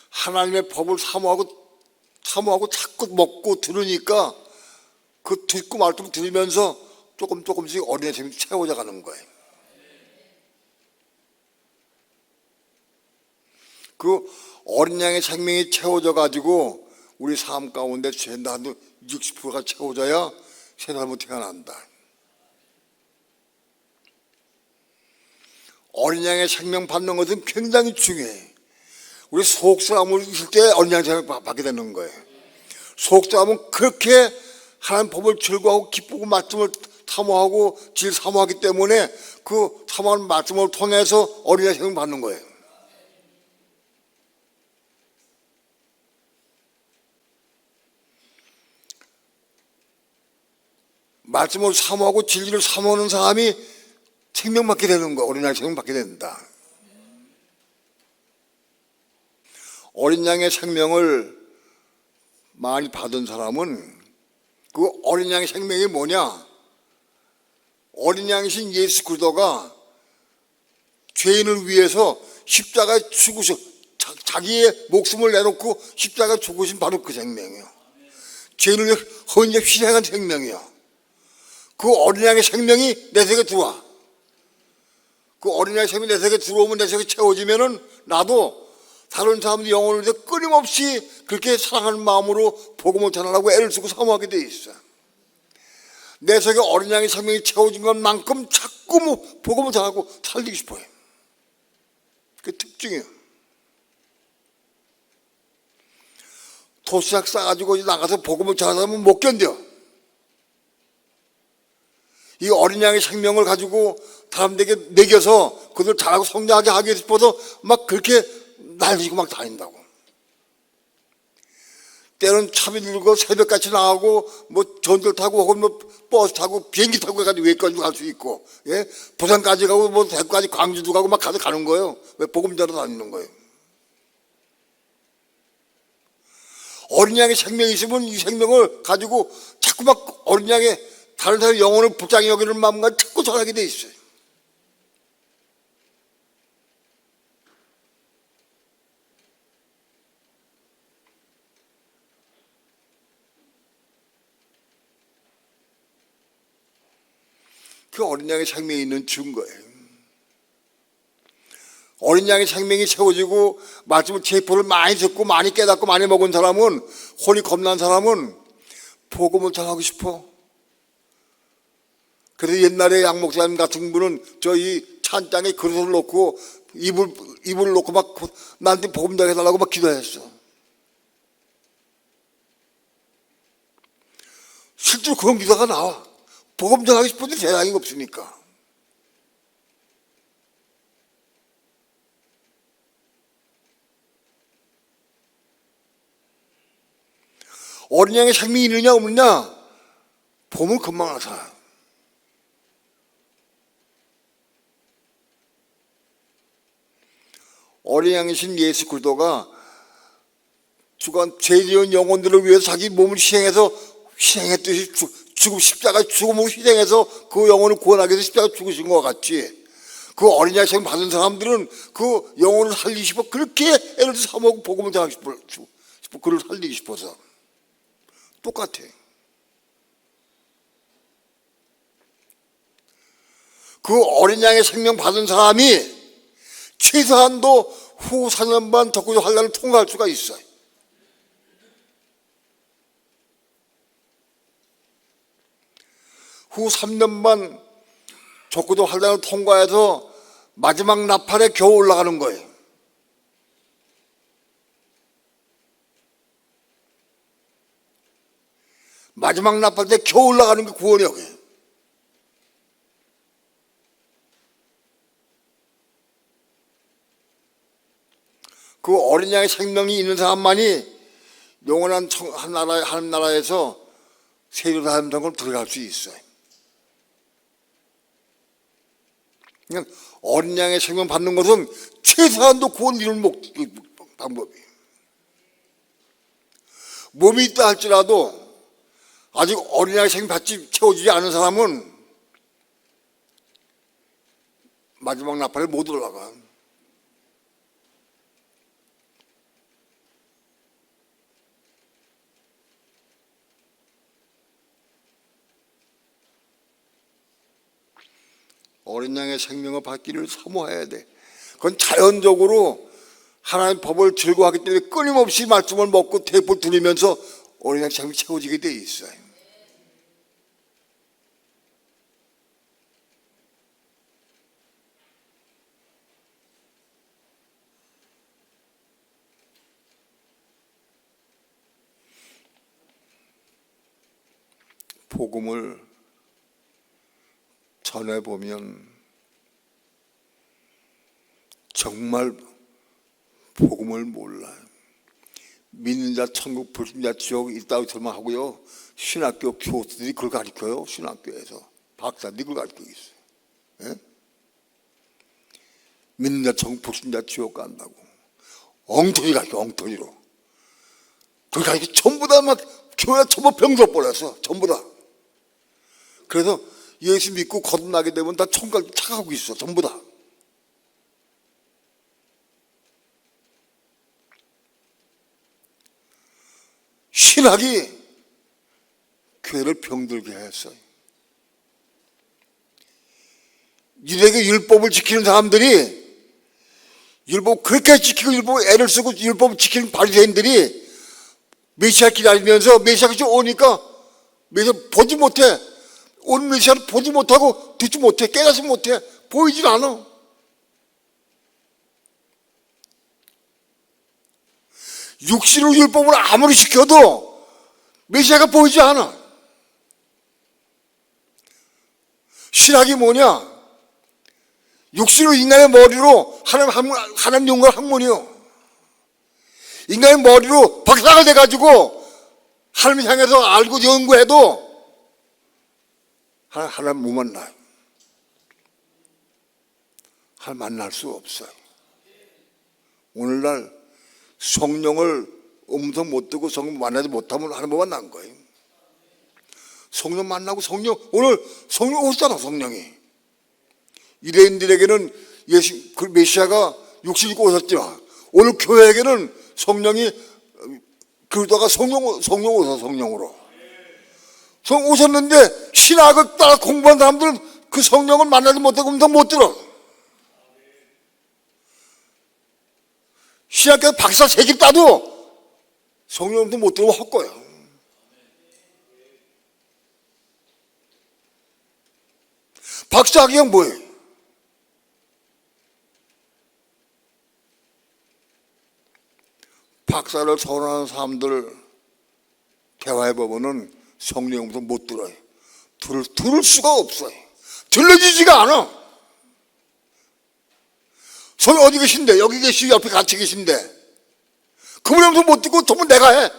하나님의 법을 사모하고 자꾸 먹고 들으니까 그 듣고 말씀 들으면서 조금씩 어린아이 생명이 채워져 가는 거예요. 그 어린 양의 생명이 채워져 가지고 우리 삶 가운데 죄나도 60%가 채워져야 새 사람으로 태어난다. 어린 양의 생명 받는 것은 굉장히 중요해. 우리 속사람을 있을 때 어린 양의 생명 받게 되는 거예요. 속사람은 그렇게 하나님 법을 즐거워하고 기쁘고 말씀을 사모하고 질 사모하기 때문에 그 사모하는 말씀을 통해서 어린 양의 생명 받는 거예요. 말씀을 사모하고 진리를 사모하는 사람이 생명 받게 되는 거야. 어린 양의 생명 받게 된다. 어린 양의 생명을 많이 받은 사람은 그 어린 양의 생명이 뭐냐? 어린 양이신 예수 그리스도가 죄인을 위해서 십자가에 죽으셔 자기의 목숨을 내놓고 십자가에 죽으신 바로 그 생명이요. 죄인을 위해 헌재 희생한 생명이요. 그 어린 양의 생명이 내 속에 들어와. 그 어린 양의 생명이 내 속에 들어오면 내 속에 채워지면은 나도 다른 사람들 영혼을 위해 끊임없이 그렇게 사랑하는 마음으로 복음을 전하라고 애를 쓰고 사모하게 돼 있어. 내 속에 어린 양의 생명이 채워진 것만큼 자꾸 복음을 전하고 살리고 싶어요. 그 특징이에요. 도시락 싸가지고 나가서 복음을 전하면 못 견뎌. 이 어린 양의 생명을 가지고 사람들에게 먹여서 그들 잘하고 성장하게 하기 싶어서 막 그렇게 날리고 막 다닌다고. 때로는 차비 들고 새벽같이 나가고 뭐 전철 타고 혹은 뭐 버스 타고 비행기 타고 가지고 외까지 갈 수 있고, 예? 부산까지 가고 뭐 대구까지 광주도 가고 막 가는 거예요. 왜 복음 전하러 다니는 거예요. 어린 양의 생명이 있으면 이 생명을 가지고 자꾸 막 어린 양의 다른 사람의 영혼을 불쌍히 여기는 마음과 자꾸 전하게 돼 있어요. 그 어린 양의 생명이 있는 증거예요. 어린 양의 생명이 채워지고 말씀을 제포를 많이 듣고 많이 깨닫고 많이 먹은 사람은, 혼이 겁난 사람은 복음을 전하고 싶어. 그래서 옛날에 양 목사님 같은 분은 저희 찬장에 그릇을 놓고 이불을 놓고 막 나한테 복음 전해달라고 막 기도했어. 실제로 그런 기도가 나와. 복음 전하고 싶은데 대상이 없으니까. 어린 양의 생명이 있느냐 없느냐 보면 금방 나타나. 어린 양이신 예수 그리스도가 주간 죄지은 영혼들을 위해서 자기 몸을 희생했듯이 죽음 십자가 죽음으로 희생해서 그 영혼을 구원하기 위해서 십자가 죽으신 것 같이, 그 어린 양의 생명 받은 사람들은 그 영혼을 살리고 싶어 그렇게 애를 사모하고 복음을 전하고 싶어 그를 살리고 싶어서. 똑같아. 그 어린 양의 생명 받은 사람이 최소한도 후 4년 반 적구적 환란을 통과할 수가 있어요. 후 3년 반 적구적 환란을 통과해서 마지막 나팔에 겨우 올라가는 거예요. 마지막 나팔 때 겨우 올라가는 게 구원이에요. 그 어린 양의 생명이 있는 사람만이 영원한 하나님 나라에서 세류사람 등을 들어갈 수 있어요. 그냥 어린 양의 생명 받는 것은 최소한도 구원 이루는 방법이에요. 몸이 있다 할지라도 아직 어린 양의 생명 채워지지 않은 사람은 마지막 나팔에 못 올라가. 어린 양의 생명을 받기를 사모해야 돼. 그건 자연적으로 하나님의 법을 즐거워하기 때문에 끊임없이 말씀을 먹고 테이프를 들으면서 어린 양 생명이 채워지게 돼 있어요. 복음을 전해보면 정말 복음을 몰라요. 믿는 자 천국, 불신자 지옥 있다고 설명 하고요. 신학교 교수들이 그걸 가르쳐요. 신학교에서 박사들이 그걸 가르치고 있어요. 예? 믿는 자 천국, 불신자 지옥 간다고 엉터리 가르쳐, 엉터리로. 그걸 가르쳐 전부 다 막 교회 전부 병들어 버렸어. 전부 다. 그래서 예수 믿고 거듭나게 되면 다 천국을 착하고 있어. 전부 다. 신학이 교회를 병들게 했어요. 유대교 율법을 지키는 사람들이 율법 그렇게 지키고 율법 애를 쓰고 율법을 지키는 바리새인들이 메시아 기다리면서 메시아가 좀 오니까 메시아 보지 못해. 온 메시아를 보지 못하고 듣지 못해. 깨닫지 못해. 보이질 않아. 육신으로 율법을 아무리 지켜도 메시아가 보이지 않아. 신학이 뭐냐? 육신으로 인간의 머리로 하나님 영광 학문이요. 인간의 머리로 박사가 돼가지고 하나님 향해서 알고 연구해도 하나님 못 만나요. 하나님 만날 수 없어요. 오늘날 성령을 음성 못 듣고 성령 만나지 못하면 하나님 못 만난 거예요. 성령 만나고 오늘 성령 오셨잖아. 성령이 유대인들에게는 그 메시아가 육신 입고 오셨지만 오늘 교회에게는 성령이 그러다가 성령 오셔. 성령으로 오셨는데 신학을 따라 공부한 사람들은 그 성령을 만나지 못하고 음성 못 들어. 신학교 박사 3개 따도 성령 음성 못 들으면 헛거예요. 박사학위가 뭐예요? 박사를 선호하는 사람들 대화해보면은 성령 음성 못 들어요. 들을 수가 없어요. 들려지지가 않아. 성령 어디 계신데? 여기 계시고 옆에 같이 계신데 그분의 음성 못 듣고 전부 내가 해.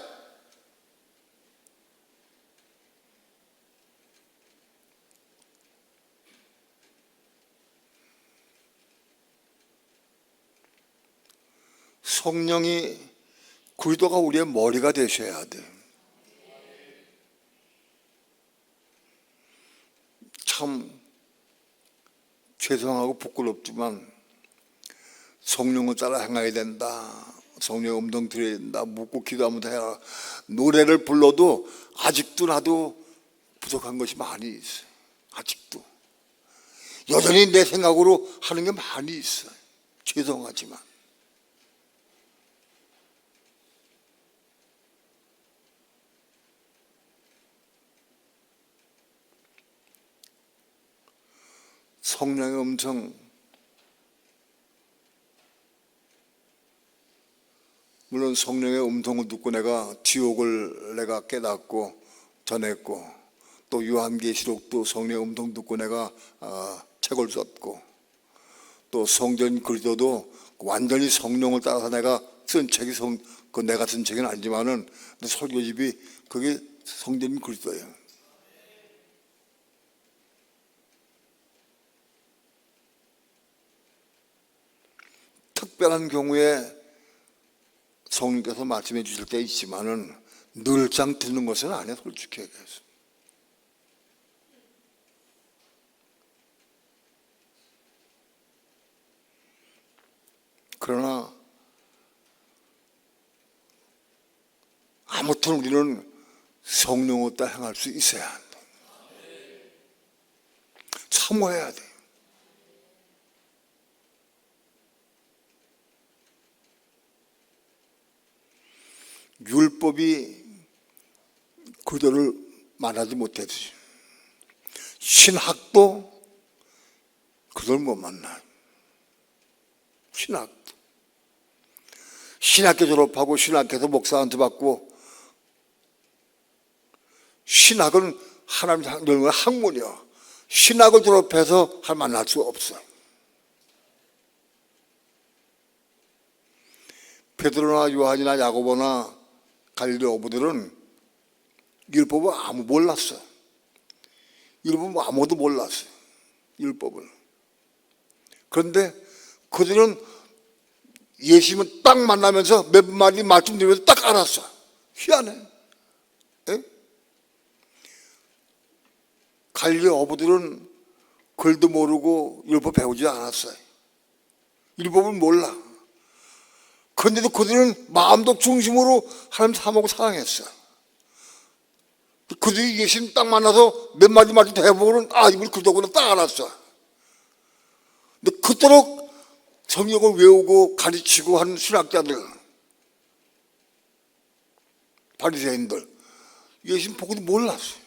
성령이 그리스도가 우리의 머리가 되셔야 돼. 참 죄송하고 부끄럽지만 성령을 따라 행해야 된다. 성령 음성 들어야 된다. 묻고 기도하면서 해라. 노래를 불러도 아직도 나도 부족한 것이 많이 있어요. 아직도 여전히 내 생각으로 하는 게 많이 있어요. 죄송하지만 성령의 음성, 물론 성령의 음성을 듣고 내가 지옥을 내가 깨닫고 전했고 또 요한계시록도 성령의 음성 듣고 내가 책을 썼고 또 성전 그리스도도 완전히 성령을 따라서 내가 쓴 책이 그 내가 쓴 책은 아니지만은 설교집이 그게 성전 그리스도예요. 특별한 경우에 성령께서 말씀해 주실 때 있지만은 늘장 듣는 것은 아니에요. 솔직히 얘기해서. 그러나 아무튼 우리는 성령을 따라 행할 수 있어야 한다. 사모해야 돼. 율법이 그들을 만나지 못했지. 신학도 그들 못 만나. 신학교 졸업하고 신학교에서 목사한테 받고, 신학은 하나님 열는 학문이야. 신학을 졸업해서 만날 수 없어. 베드로나 요한이나 야고보나 갈릴리 어부들은 율법을 아무 몰랐어. 율법은 아무도 몰랐어요. 율법을. 그런데 그들은 예수님을 딱 만나면서 몇 마디 말씀드리면서 딱 알았어. 희한해. 에? 갈릴리 어부들은 글도 모르고 율법 배우지 않았어요. 율법을 몰라. 그런데도 그들은 마음도 중심으로 하나님 사모고 사랑했어. 그들이 예수님 딱 만나서 몇 마디 말씀 해보고는 이분이 그러구나 딱 알았어. 근데 그토록 성경을 외우고 가르치고 하는 신학자들, 바리새인들, 예수님 보고도 몰랐어요.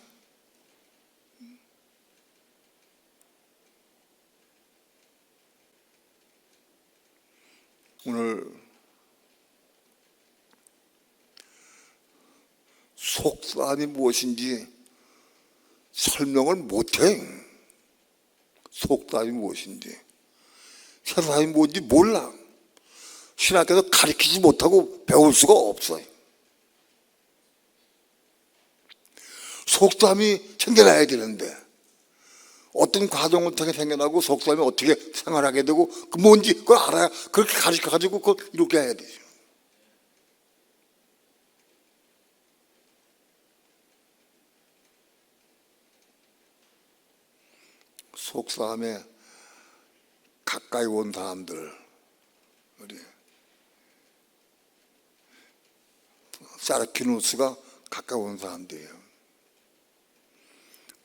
오늘 속사함이 무엇인지 설명을 못해. 속사함이 무엇인지, 세상이 뭔지 몰라. 신학교에서 가르치지 못하고 배울 수가 없어요. 속사함이 생겨나야 되는데 어떤 과정을 통해 생겨나고 속사함이 어떻게 생활하게 되고 그 뭔지 그걸 알아야 그렇게 가르쳐가지고 그걸 이렇게 해야 되죠. 속사함에 가까이 온 사람들, 우리 사르키누스가 가까이 온 사람들이에요.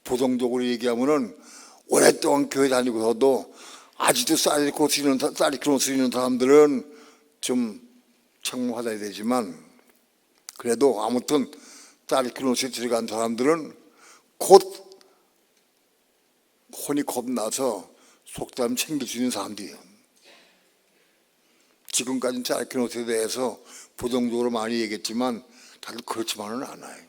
부정적으로 얘기하면은 오랫동안 교회 다니고서도 아직도 사르키누스 있는 사람들은 좀 청구받아야 되지만, 그래도 아무튼 사르키누스에 들어간 사람들은 곧 혼이 겁나서 속담 챙길 수 있는 사람들이에요. 지금까지는 사르키누스에 대해서 부정적으로 많이 얘기했지만 다들 그렇지만은 않아요.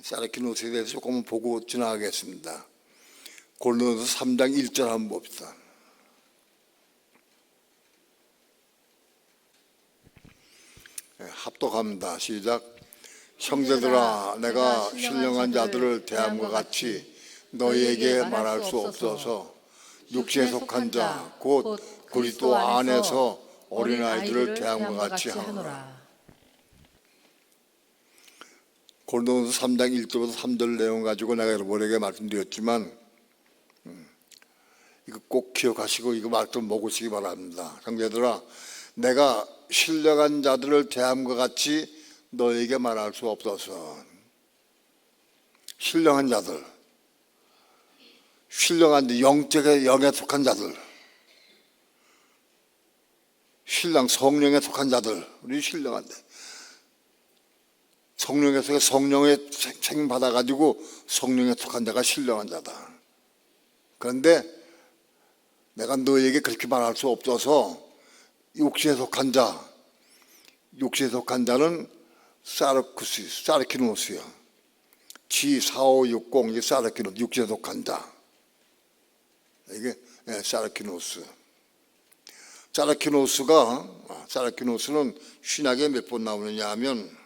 사르키누스에 대해서 조금 보고 지나가겠습니다. 고린도서 3장 1절 한번 봅시다. 합독합니다. 시작. 형제들아, 내가 신령한 자들을 대함과 같이 너희에게 말할 수 없어서 육체에 속한 자 곧 그리스도 안에서 어린아이들을 대함과 같이 하노라. 고린도서 3장 1절부터 3절 내용 가지고 내가 여러분에게 말씀드렸지만 이거 꼭 기억하시고 이거 말씀 먹으시기 바랍니다. 형제들아, 내가 신령한 자들을 대함과 같이 너에게 말할 수 없어서. 신령한 자들, 신령한 영적의 영에 속한 자들, 신랑 성령에 속한 자들, 우리 신령한데 성령에 속해 성령의 책임 받아가지고 성령에 속한 자가 신령한 자다. 그런데 내가 너에게 그렇게 말할 수 없어서 육체에 속한 자, 육체에 속한 자는 사르키누스야. G4560 이게 사르키누스, 육체에 속한 자. 이게 사르키누스. 사르키누스는 신약에 몇 번 나오느냐 하면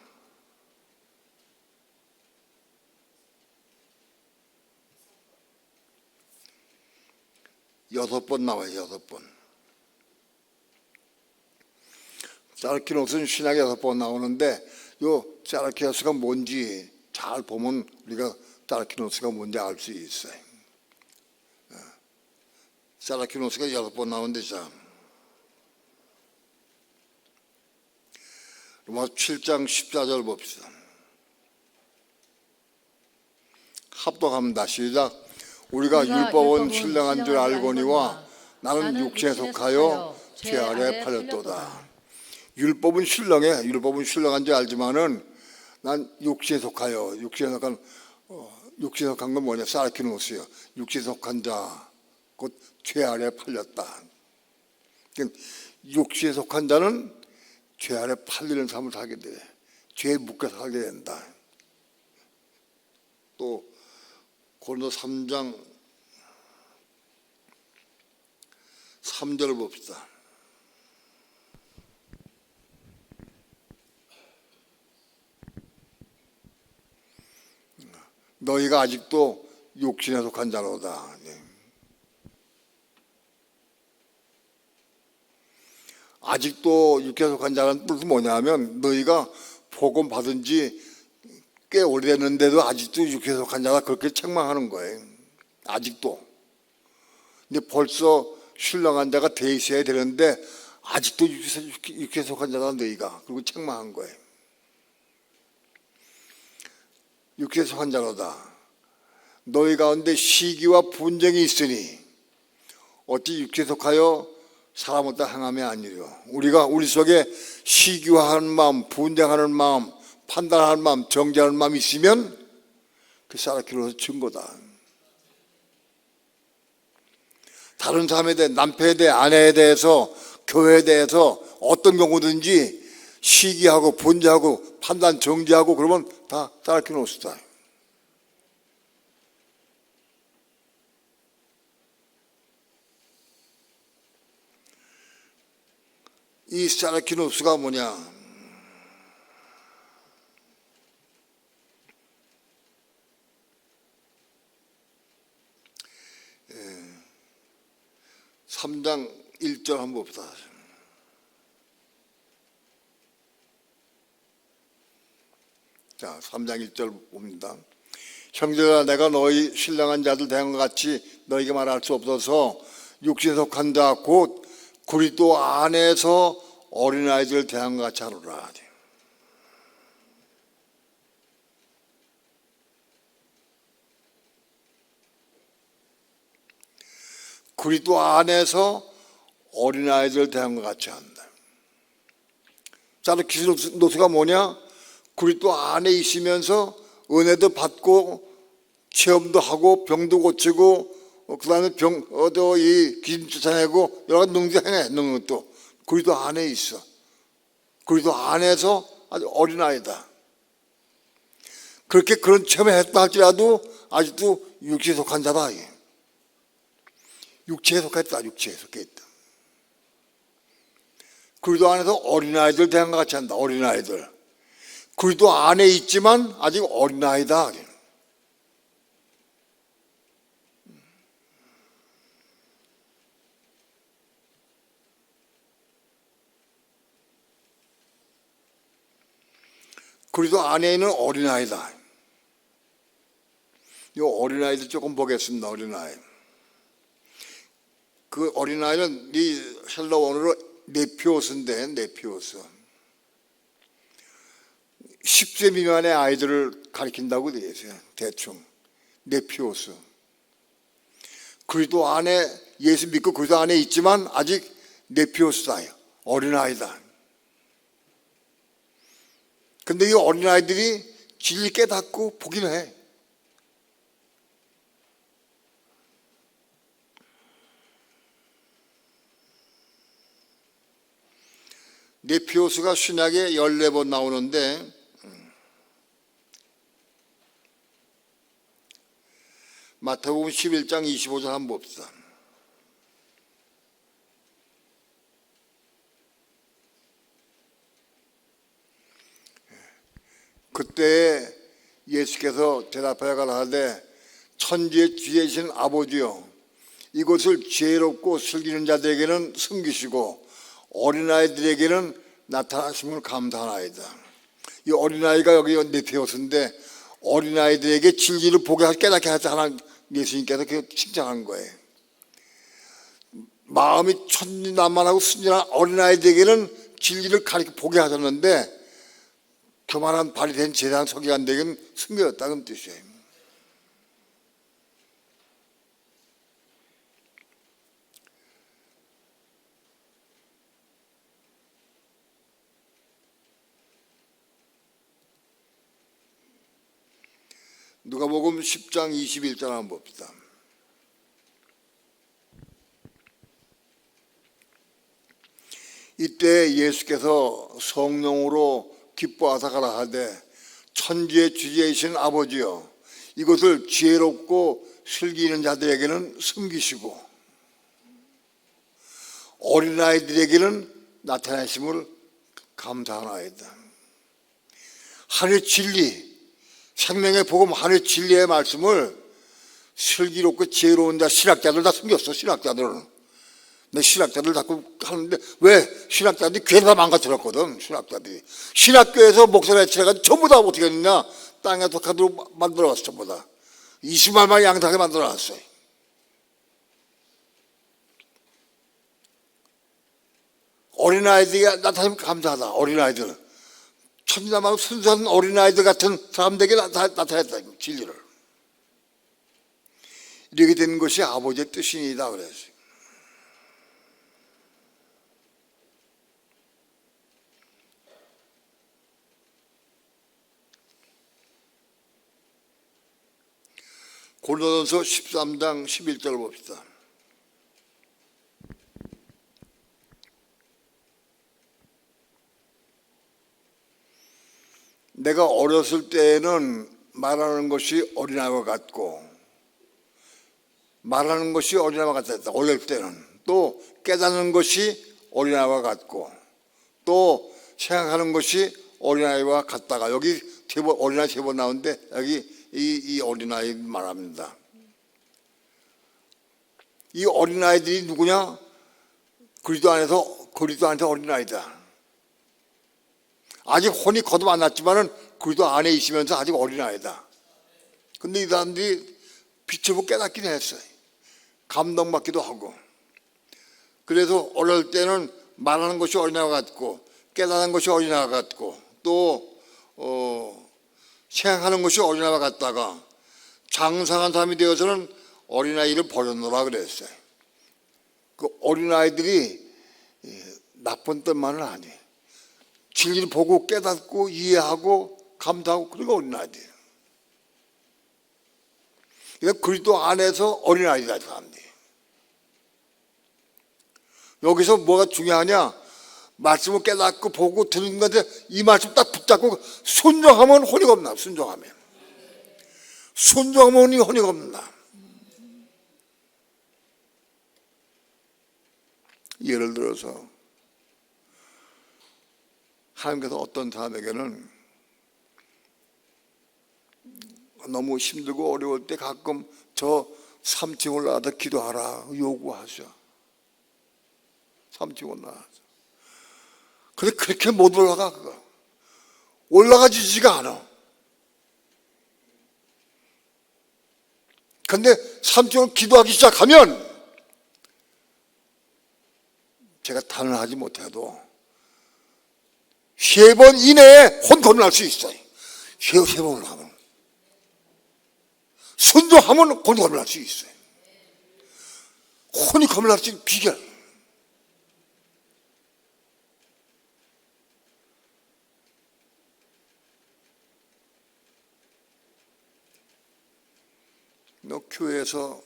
6번 나와요. 6번. 사르키누스는 신약에 6번 나오는데 요 사르키누스가 뭔지 잘 보면 우리가 사르키누스가 뭔지 알 수 있어요. 사르키누스가 6번 나오는데 자, 로마서 7장 14절 봅시다. 합독합니다. 시작. 우리가 율법은 신령한 줄 알거니와 나는 육체에 속하여 죄 아래 팔렸도다. 율법은 신령해. 율법은 신령한 줄 알지만은 난 육체에 속하여, 육체에 속한 건 뭐냐? 사르키노스요. 육체에 속한 자, 곧 죄 아래 팔렸다. 그러니까 육체에 속한 자는 죄 아래 팔리는 삶을 살게 돼. 죄에 묶여 살게 된다. 또 고린도 3장 3절을 봅시다. 너희가 아직도 육신에 속한 자로다. 아직도 육신에 속한 자라는 뜻은 뭐냐면 너희가 복음 받은 지 꽤 오래됐는데도 아직도 육신에 속한 자가 그렇게 책망하는 거예요. 아직도. 근데 벌써 신령한 자가 돼 있어야 되는데 아직도 육신에 속한 자다 너희가. 그리고 책망한 거예요. 육신에 속한 자로다. 너희 가운데 시기와 분쟁이 있으니 어찌 육신에 속하여 사람 없다 행함이 아니려. 우리 속에 시기화하는 마음, 분쟁하는 마음, 판단하는 마음, 정죄하는 마음이 있으면 그 사르키노스 증거다. 다른 사람에 대해, 남편에 대해, 아내에 대해서, 교회에 대해서 어떤 경우든지 시기하고 분쟁하고 판단 정죄하고 그러면 다 사르키노스다. 이 사르키노스가 뭐냐? 예, 3장 1절 한번 봅시다. 자, 3장 1절 봅니다. 형제들아, 내가 너희 신령한 자들 대한 것 같이 너희에게 말할 수 없어서 육신에 속한 자 곧 그리스도 안에서 어린아이들 대한 것 같이 하노라. 그리스도 안에서 어린아이들 대한 것 같이 한다. 자, 기스노스가 뭐냐? 그리스도 안에 있으면서 은혜도 받고 체험도 하고 병도 고치고 그 다음에 이 기름 쫓아내고 여러 가지 능력 행해. 능력도 그리스도 안에 있어. 그리스도 안에서 아주 어린아이다. 그렇게 그런 체험을 했다 할지라도 아직도 육체에 속한 자다. 육체에 속했다. 육체에 속해 있다. 그리스도 안에서 어린아이들 대한 것 같이 한다. 어린아이들. 그리스도 안에 있지만 아직 어린아이다. 그리스도 안에 있는 어린아이다. 이 어린아이들 조금 보겠습니다. 어린아이. 그 어린아이는 이 헬라 원어로 네피오스인데, 네피오스. 10세 미만의 아이들을 가리킨다고 되어 있어요. 대충. 네피오스. 그리스도 안에, 예수 믿고 그리스도 안에 있지만 아직 네피오스다. 어린아이다. 근데 이 어린아이들이 진리 깨닫고 보긴 해. 네피오스가 신약에 14번 나오는데 마태복음 11장 25절 한번 봅시다. 그때 예수께서 대답하여 가라사대 천지의 주제이신 아버지여 이것을 지혜롭고 슬기는 자들에게는 숨기시고 어린아이들에게는 나타나심을 감사하나이다. 이 어린아이가 여기 네피오스인데 어린아이들에게 진리를 보게 하고 깨닫게 하자 하나님 예수님께서 그 칭찬한 거예요. 마음이 천진난만하고 순진한 어린아이들에게는 진리를 가리켜 보게 하셨는데 교만한 발이 된 제사장 서기관들에게는 숨겨졌다는 뜻이에요. 누가복음 10장 21절 한번 봅시다. 이때 예수께서 성령으로 기뻐하사 가라 하되 천지의 주제이신 아버지여 이것을 지혜롭고 슬기 있는 자들에게는 숨기시고 어린아이들에게는 나타내심을 감사하나이다. 하늘의 진리, 생명의 복음 하늘의 진리의 말씀을 슬기롭고 지혜로운 자 신학자들 다 숨겼어. 신학자들은. 근데 신학자들 자꾸 하는데 왜 신학자들이 괴사 망가뜨렸거든. 신학자들이 신학교에서 목사를 해치해가지고 전부 다 어떻게 했느냐, 땅에 독하도록 만들어왔어. 전부 다 20만 마리 양닭에 만들어놨어요. 어린아이들이 나타나면 감사하다. 어린아이들 천진난만하고 순수한 어린아이들 같은 사람들에게 나타냈다. 진리를 이렇게 되는 것이 아버지의 뜻이니다 그랬어요. 고린도전서 13장 11절 봅시다. 내가 어렸을 때에는 말하는 것이 어린아이와 같고 말하는 것이 어린아이와 같았다. 어릴 때는 또 깨닫는 것이 어린아이와 같고 또 생각하는 것이 어린아이와 같다가 여기 어린아이 세 번 나오는데 여기 이 어린아이 말합니다. 이 어린아이들이 누구냐? 그리스도 안에서 어린아이다. 아직 혼이 거듭 안 났지만은 그리스도 안에 있으면서 아직 어린아이다. 근데 이 사람들이 빛을 보고 깨닫긴 했어요. 감동받기도 하고. 그래서 어릴 때는 말하는 것이 어린아이와 같고 깨닫는 것이 어린아이와 같고 또 생각하는 것이 어린아이와 같다가 장성한 사람이 되어서는 어린아이를 버렸노라 그랬어요. 그 어린아이들이 나쁜 뜻만은 아니에요. 진리를 보고 깨닫고 이해하고 감사하고 그리고 어린아이들이에요. 그러니까 그리스도 안에서 어린아이다 사람들이. 여기서 뭐가 중요하냐? 말씀을 깨닫고 보고 듣는 건데 이 말씀 딱 붙잡고 순종하면 혼이 겁나. 순종하면 혼이 겁나. 예를 들어서 하나님께서 어떤 사람에게는 너무 힘들고 어려울 때 가끔 저 3층 올라가서 기도하라 요구하셔. 3층 올라가서. 근데 그렇게 못 올라가. 그거 올라가지지가 않아. 근데 3층을 기도하기 시작하면 제가 단언하지 못해도 3번 이내에 혼 겁날 수 있어요. 3번 올라가면 순종하면 혼 겁날 수 있어요. 혼이 겁날 수 있는 비결. 너 교회에서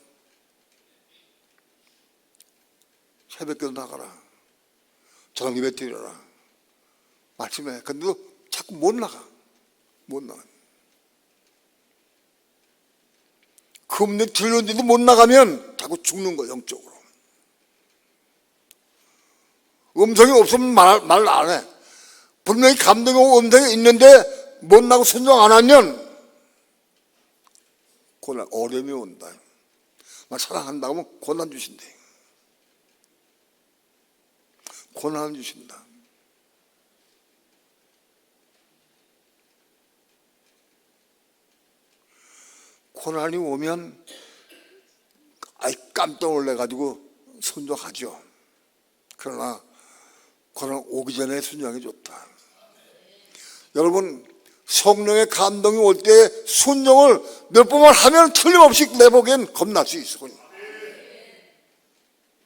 새벽기도 나가라. 저녁 예배 드려라. 말씀해. 근데 너 자꾸 못 나가. 못 나가. 그 음성 들렸는데도 못 나가면 자꾸 죽는 거야, 영적으로. 음성이 없으면 말 안 해. 분명히 감동이 오고 음성이 있는데 못 나고 순종 안 하면 고난, 어려움이 온다. 막 사랑한다고 하면 고난 주신대. 고난 주신다. 고난이 오면 깜짝 놀래가지고 순종하죠. 그러나 고난 오기 전에 순종이 좋다. 여러분 성령의 감동이 올 때 순종을 몇 번만 하면 틀림없이 내 보기엔 겁날 수 있어.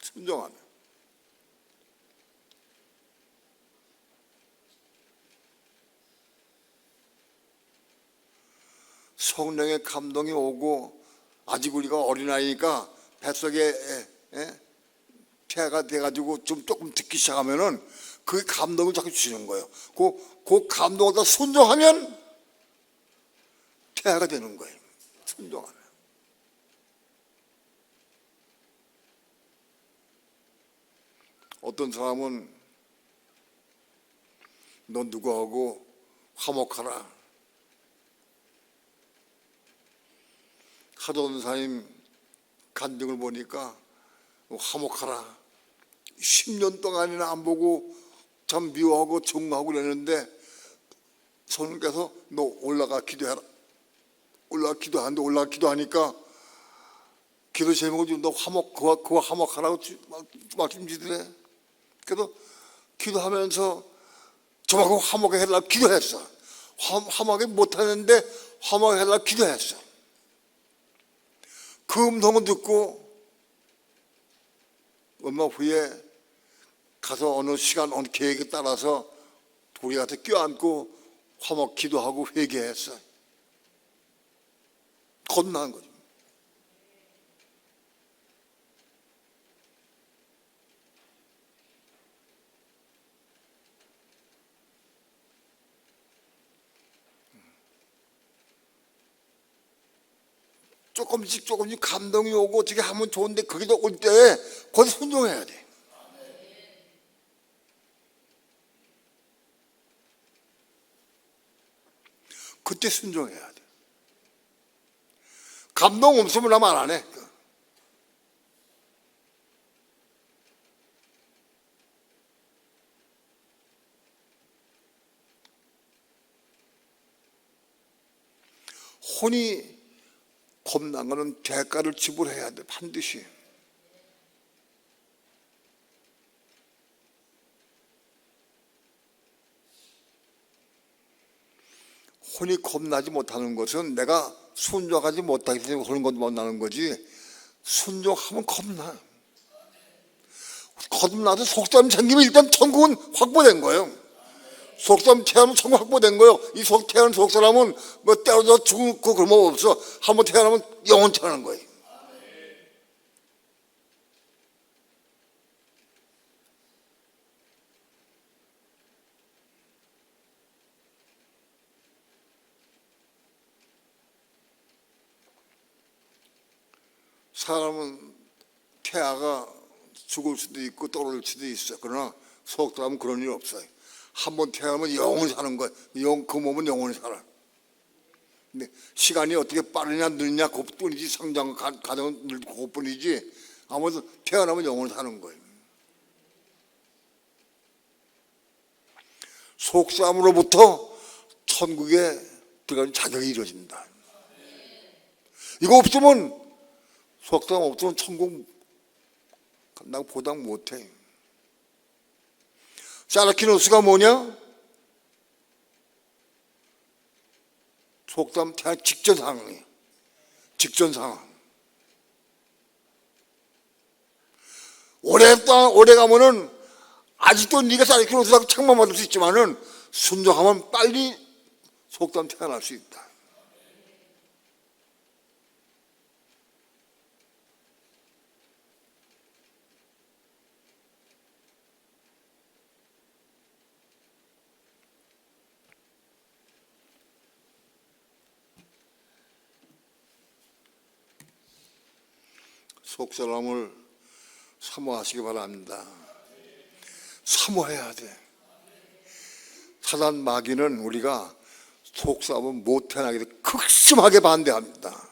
순종하면. 성령의 감동이 오고 아직 우리가 어린아이니까 뱃속에 태아가 돼가지고 좀 조금 듣기 시작하면은 그 감동을 자꾸 주시는 거예요. 그 감동을 다 순종하면 태아가 되는 거예요. 순종하면. 어떤 사람은 너 누구하고 화목하라. 하도 원사님 간증을 보니까 화목하라. 10년 동안이나 안 보고 참 미워하고 증오하고 그랬는데 성령께서 너 올라가 기도해라. 올라가 기도하는데 올라가 기도하니까 기도 제목을 너 그와 화목하라고 말씀 주시더래. 그래서 기도하면서 저하고 화목하게 해달라고 기도했어. 화목하게 못하는데 화목하게 해달라고 기도했어. 그 음성을 듣고 얼마 후에 가서 어느 시간 어느 계획에 따라서 우리 가서 껴안고 화목 기도하고 회개했어. 겁나는 거죠. 조금씩 감동이 오고 어떻게 하면 좋은데 그게 올 때 거기서 순종해야 돼. 그때 순종해야 돼. 감동 없으면 나 말 안 해. 혼이 겁난 거는 대가를 지불해야 돼. 반드시. 혼이 겁나지 못하는 것은 내가 순종하지 못하기 때문에 그런 것 못나는 거지. 순종하면 겁나. 겁나서 속담 생기면 일단 천국은 확보된 거예요. 속담 태어나면 천국 확보된 거예요. 이 태어난 속사람은 뭐 때려서 죽고 그런 거 없어. 한번 태어나면 영원 태어나는 거예요. 사람은 태아가 죽을 수도 있고 떨어질 수도 있어. 그러나 속담은 그런 일 없어요. 한번 태어나면 영원히 사는 거예요. 그 몸은 영원히 살아. 근데 시간이 어떻게 빠르냐 느리냐 그뿐이지. 성장 과정은 늘고 그뿐이지. 아무튼 태어나면 영원히 사는 거예요. 속담으로부터 천국에 들어가는 자격이 이루어진다. 이거 없으면 속담 없으면 천국 나 보장 못해. 사르키노스가 뭐냐? 속담 태어 직전 상황이에요. 직전 상황. 오래 가면은 아직도 네가 사르키노스라고 책만 받을 수 있지만은 순종하면 빨리 속담 태어날 수 있다. 속사람을 사모하시기 바랍니다. 사모해야 돼. 사단 마귀는 우리가 속사하면 못 태어나게 극심하게 반대합니다.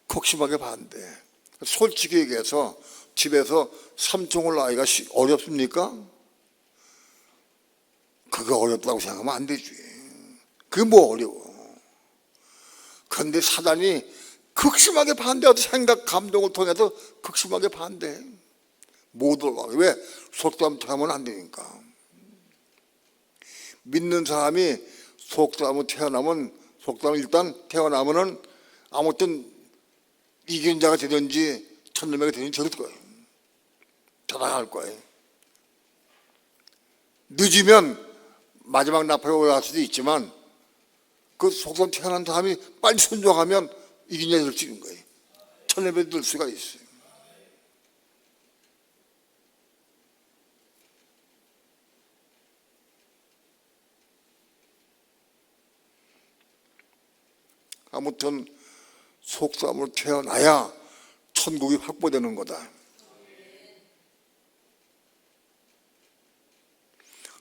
극심하게 반대. 솔직히 얘기해서 집에서 삼총을 낳기가 어렵습니까? 그거 어렵다고 생각하면 안 되지. 그게 뭐 어려워. 그런데 사단이 극심하게 반대하도 생각, 감동을 통해서 극심하게 반대해. 못 올라가. 왜? 속담 태어나면 안 되니까. 믿는 사람이 속담을 태어나면, 속담을 일단 태어나면은 아무튼 이긴 자가 되든지 천년매가 되든지 저럴 거예요. 타락할 거예요. 늦으면 마지막 나팔에 올라갈 수도 있지만 그 속성 태어난 사람이 빨리 순종하면 이긴 자될 수 있는 거예요. 천예배 될 수가 있어요. 아무튼 속성으로 태어나야 천국이 확보되는 거다.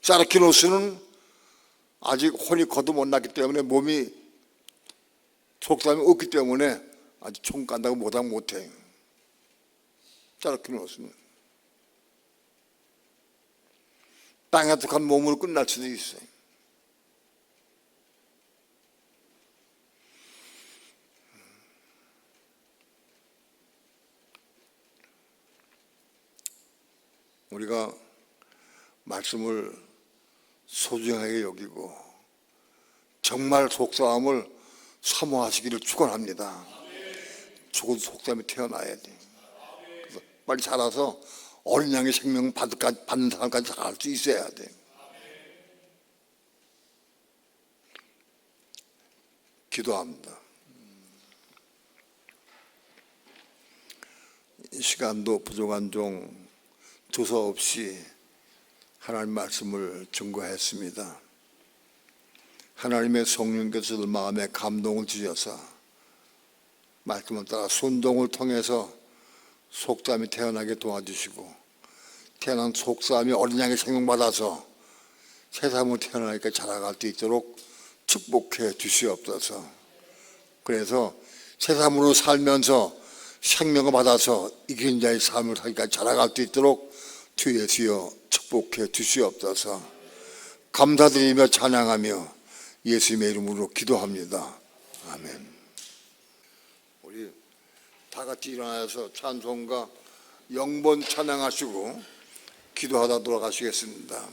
사르키노스는 아직 혼이 거듭 못 났기 때문에 몸이 속성이 없기 때문에 아직 총 간다고 못해요. 사르키노스는 땅에 속한 몸으로 끝날 수도 있어요. 우리가 말씀을 소중하게 여기고 정말 속사함을 사모하시기를 축원합니다. 죽은 속사함이 태어나야 돼. 그래서 빨리 자라서 어린 양의 생명 받는 사람까지 자랄 수 있어야 돼. 기도합니다. 이 시간도 부족한 종 두서없이 하나님 말씀을 증거했습니다. 하나님의 성령께서 마음에 감동을 주셔서 말씀을 따라 순종을 통해서 속사함이 태어나게 도와주시고 태어난 속사함이 어린 양의 생명받아서 새사람으로 태어나니까 자라갈 수 있도록 축복해 주시옵소서. 그래서 새사람으로 살면서 생명을 받아서 이긴 자의 삶을 살기까지 자라갈 수 있도록 주 예수여 축복해 주시옵소서. 감사드리며 찬양하며 예수님의 이름으로 기도합니다. 아멘. 우리 다 같이 일어나서 찬송가 영번 찬양하시고 기도하다 돌아가시겠습니다.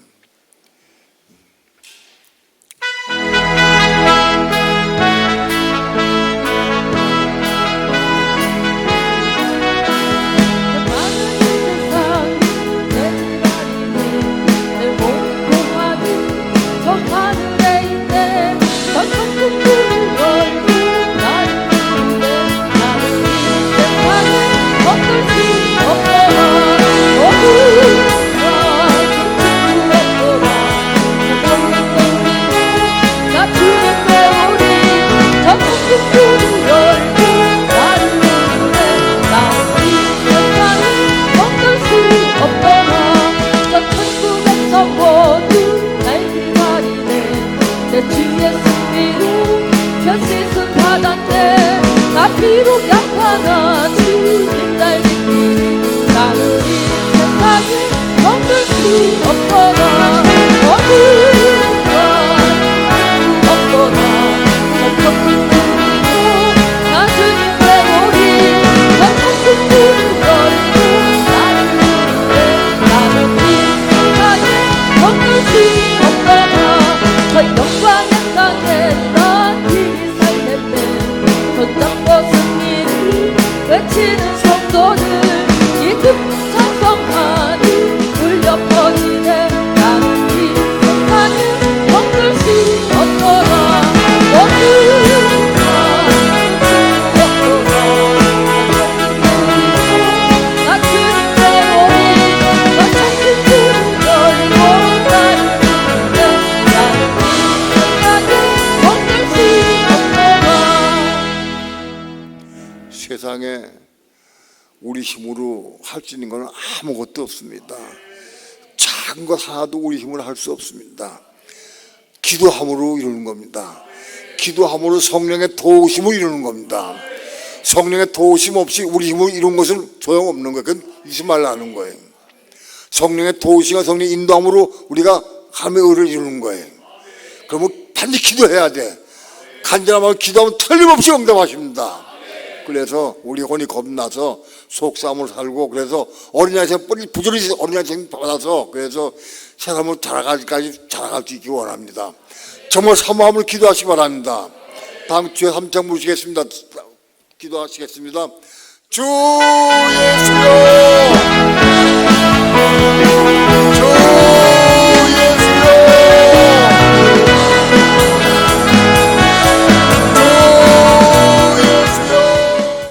비록 약하나 주님 날 믿기 나는 이 세상에 멈출 수 없거나 어디가 없거나 멈춰 나 주님의 오리 멈춰 열고 나는 이 세상에 멈출 수 없거나 저 영광의 땅에 난 길이 살겠네 더 승리를 외치는 성도들 이듬 찬송하니 울려 퍼지네 나는 이 세상에 멈출 수 없거나 어디가 없거나 나 주님의 오리 나 창조주를 열고 다니는데 나는 이 세상에 멈출 수 없거나 세상에 우리 힘으로 할 수 있는 것은 아무것도 없습니다. 작은 것 하나도 우리 힘으로 할 수 없습니다. 기도함으로 이루는 겁니다. 기도함으로 성령의 도우심을 이루는 겁니다. 성령의 도우심 없이 우리 힘으로 이룬 것은 소용없는 거예요. 그건 잊지 말라는 거예요. 성령의 도우심과 성령의 인도함으로 우리가 하나님의 의를 이루는 거예요. 그러면 반드시 기도해야 돼. 간절함으로 기도하면 틀림없이 응답하십니다. 그래서 우리 혼이 겁나서 속싸움을 살고 그래서 어린아이 생 부지런히 어린아이 생 받아서 그래서 사람을 자라가기까지 자라갈 수 있기 원합니다. 정말 사모함을 기도하시기 바랍니다. 다음 주에 3장 부르시겠습니다. 기도하시겠습니다. 주 예수여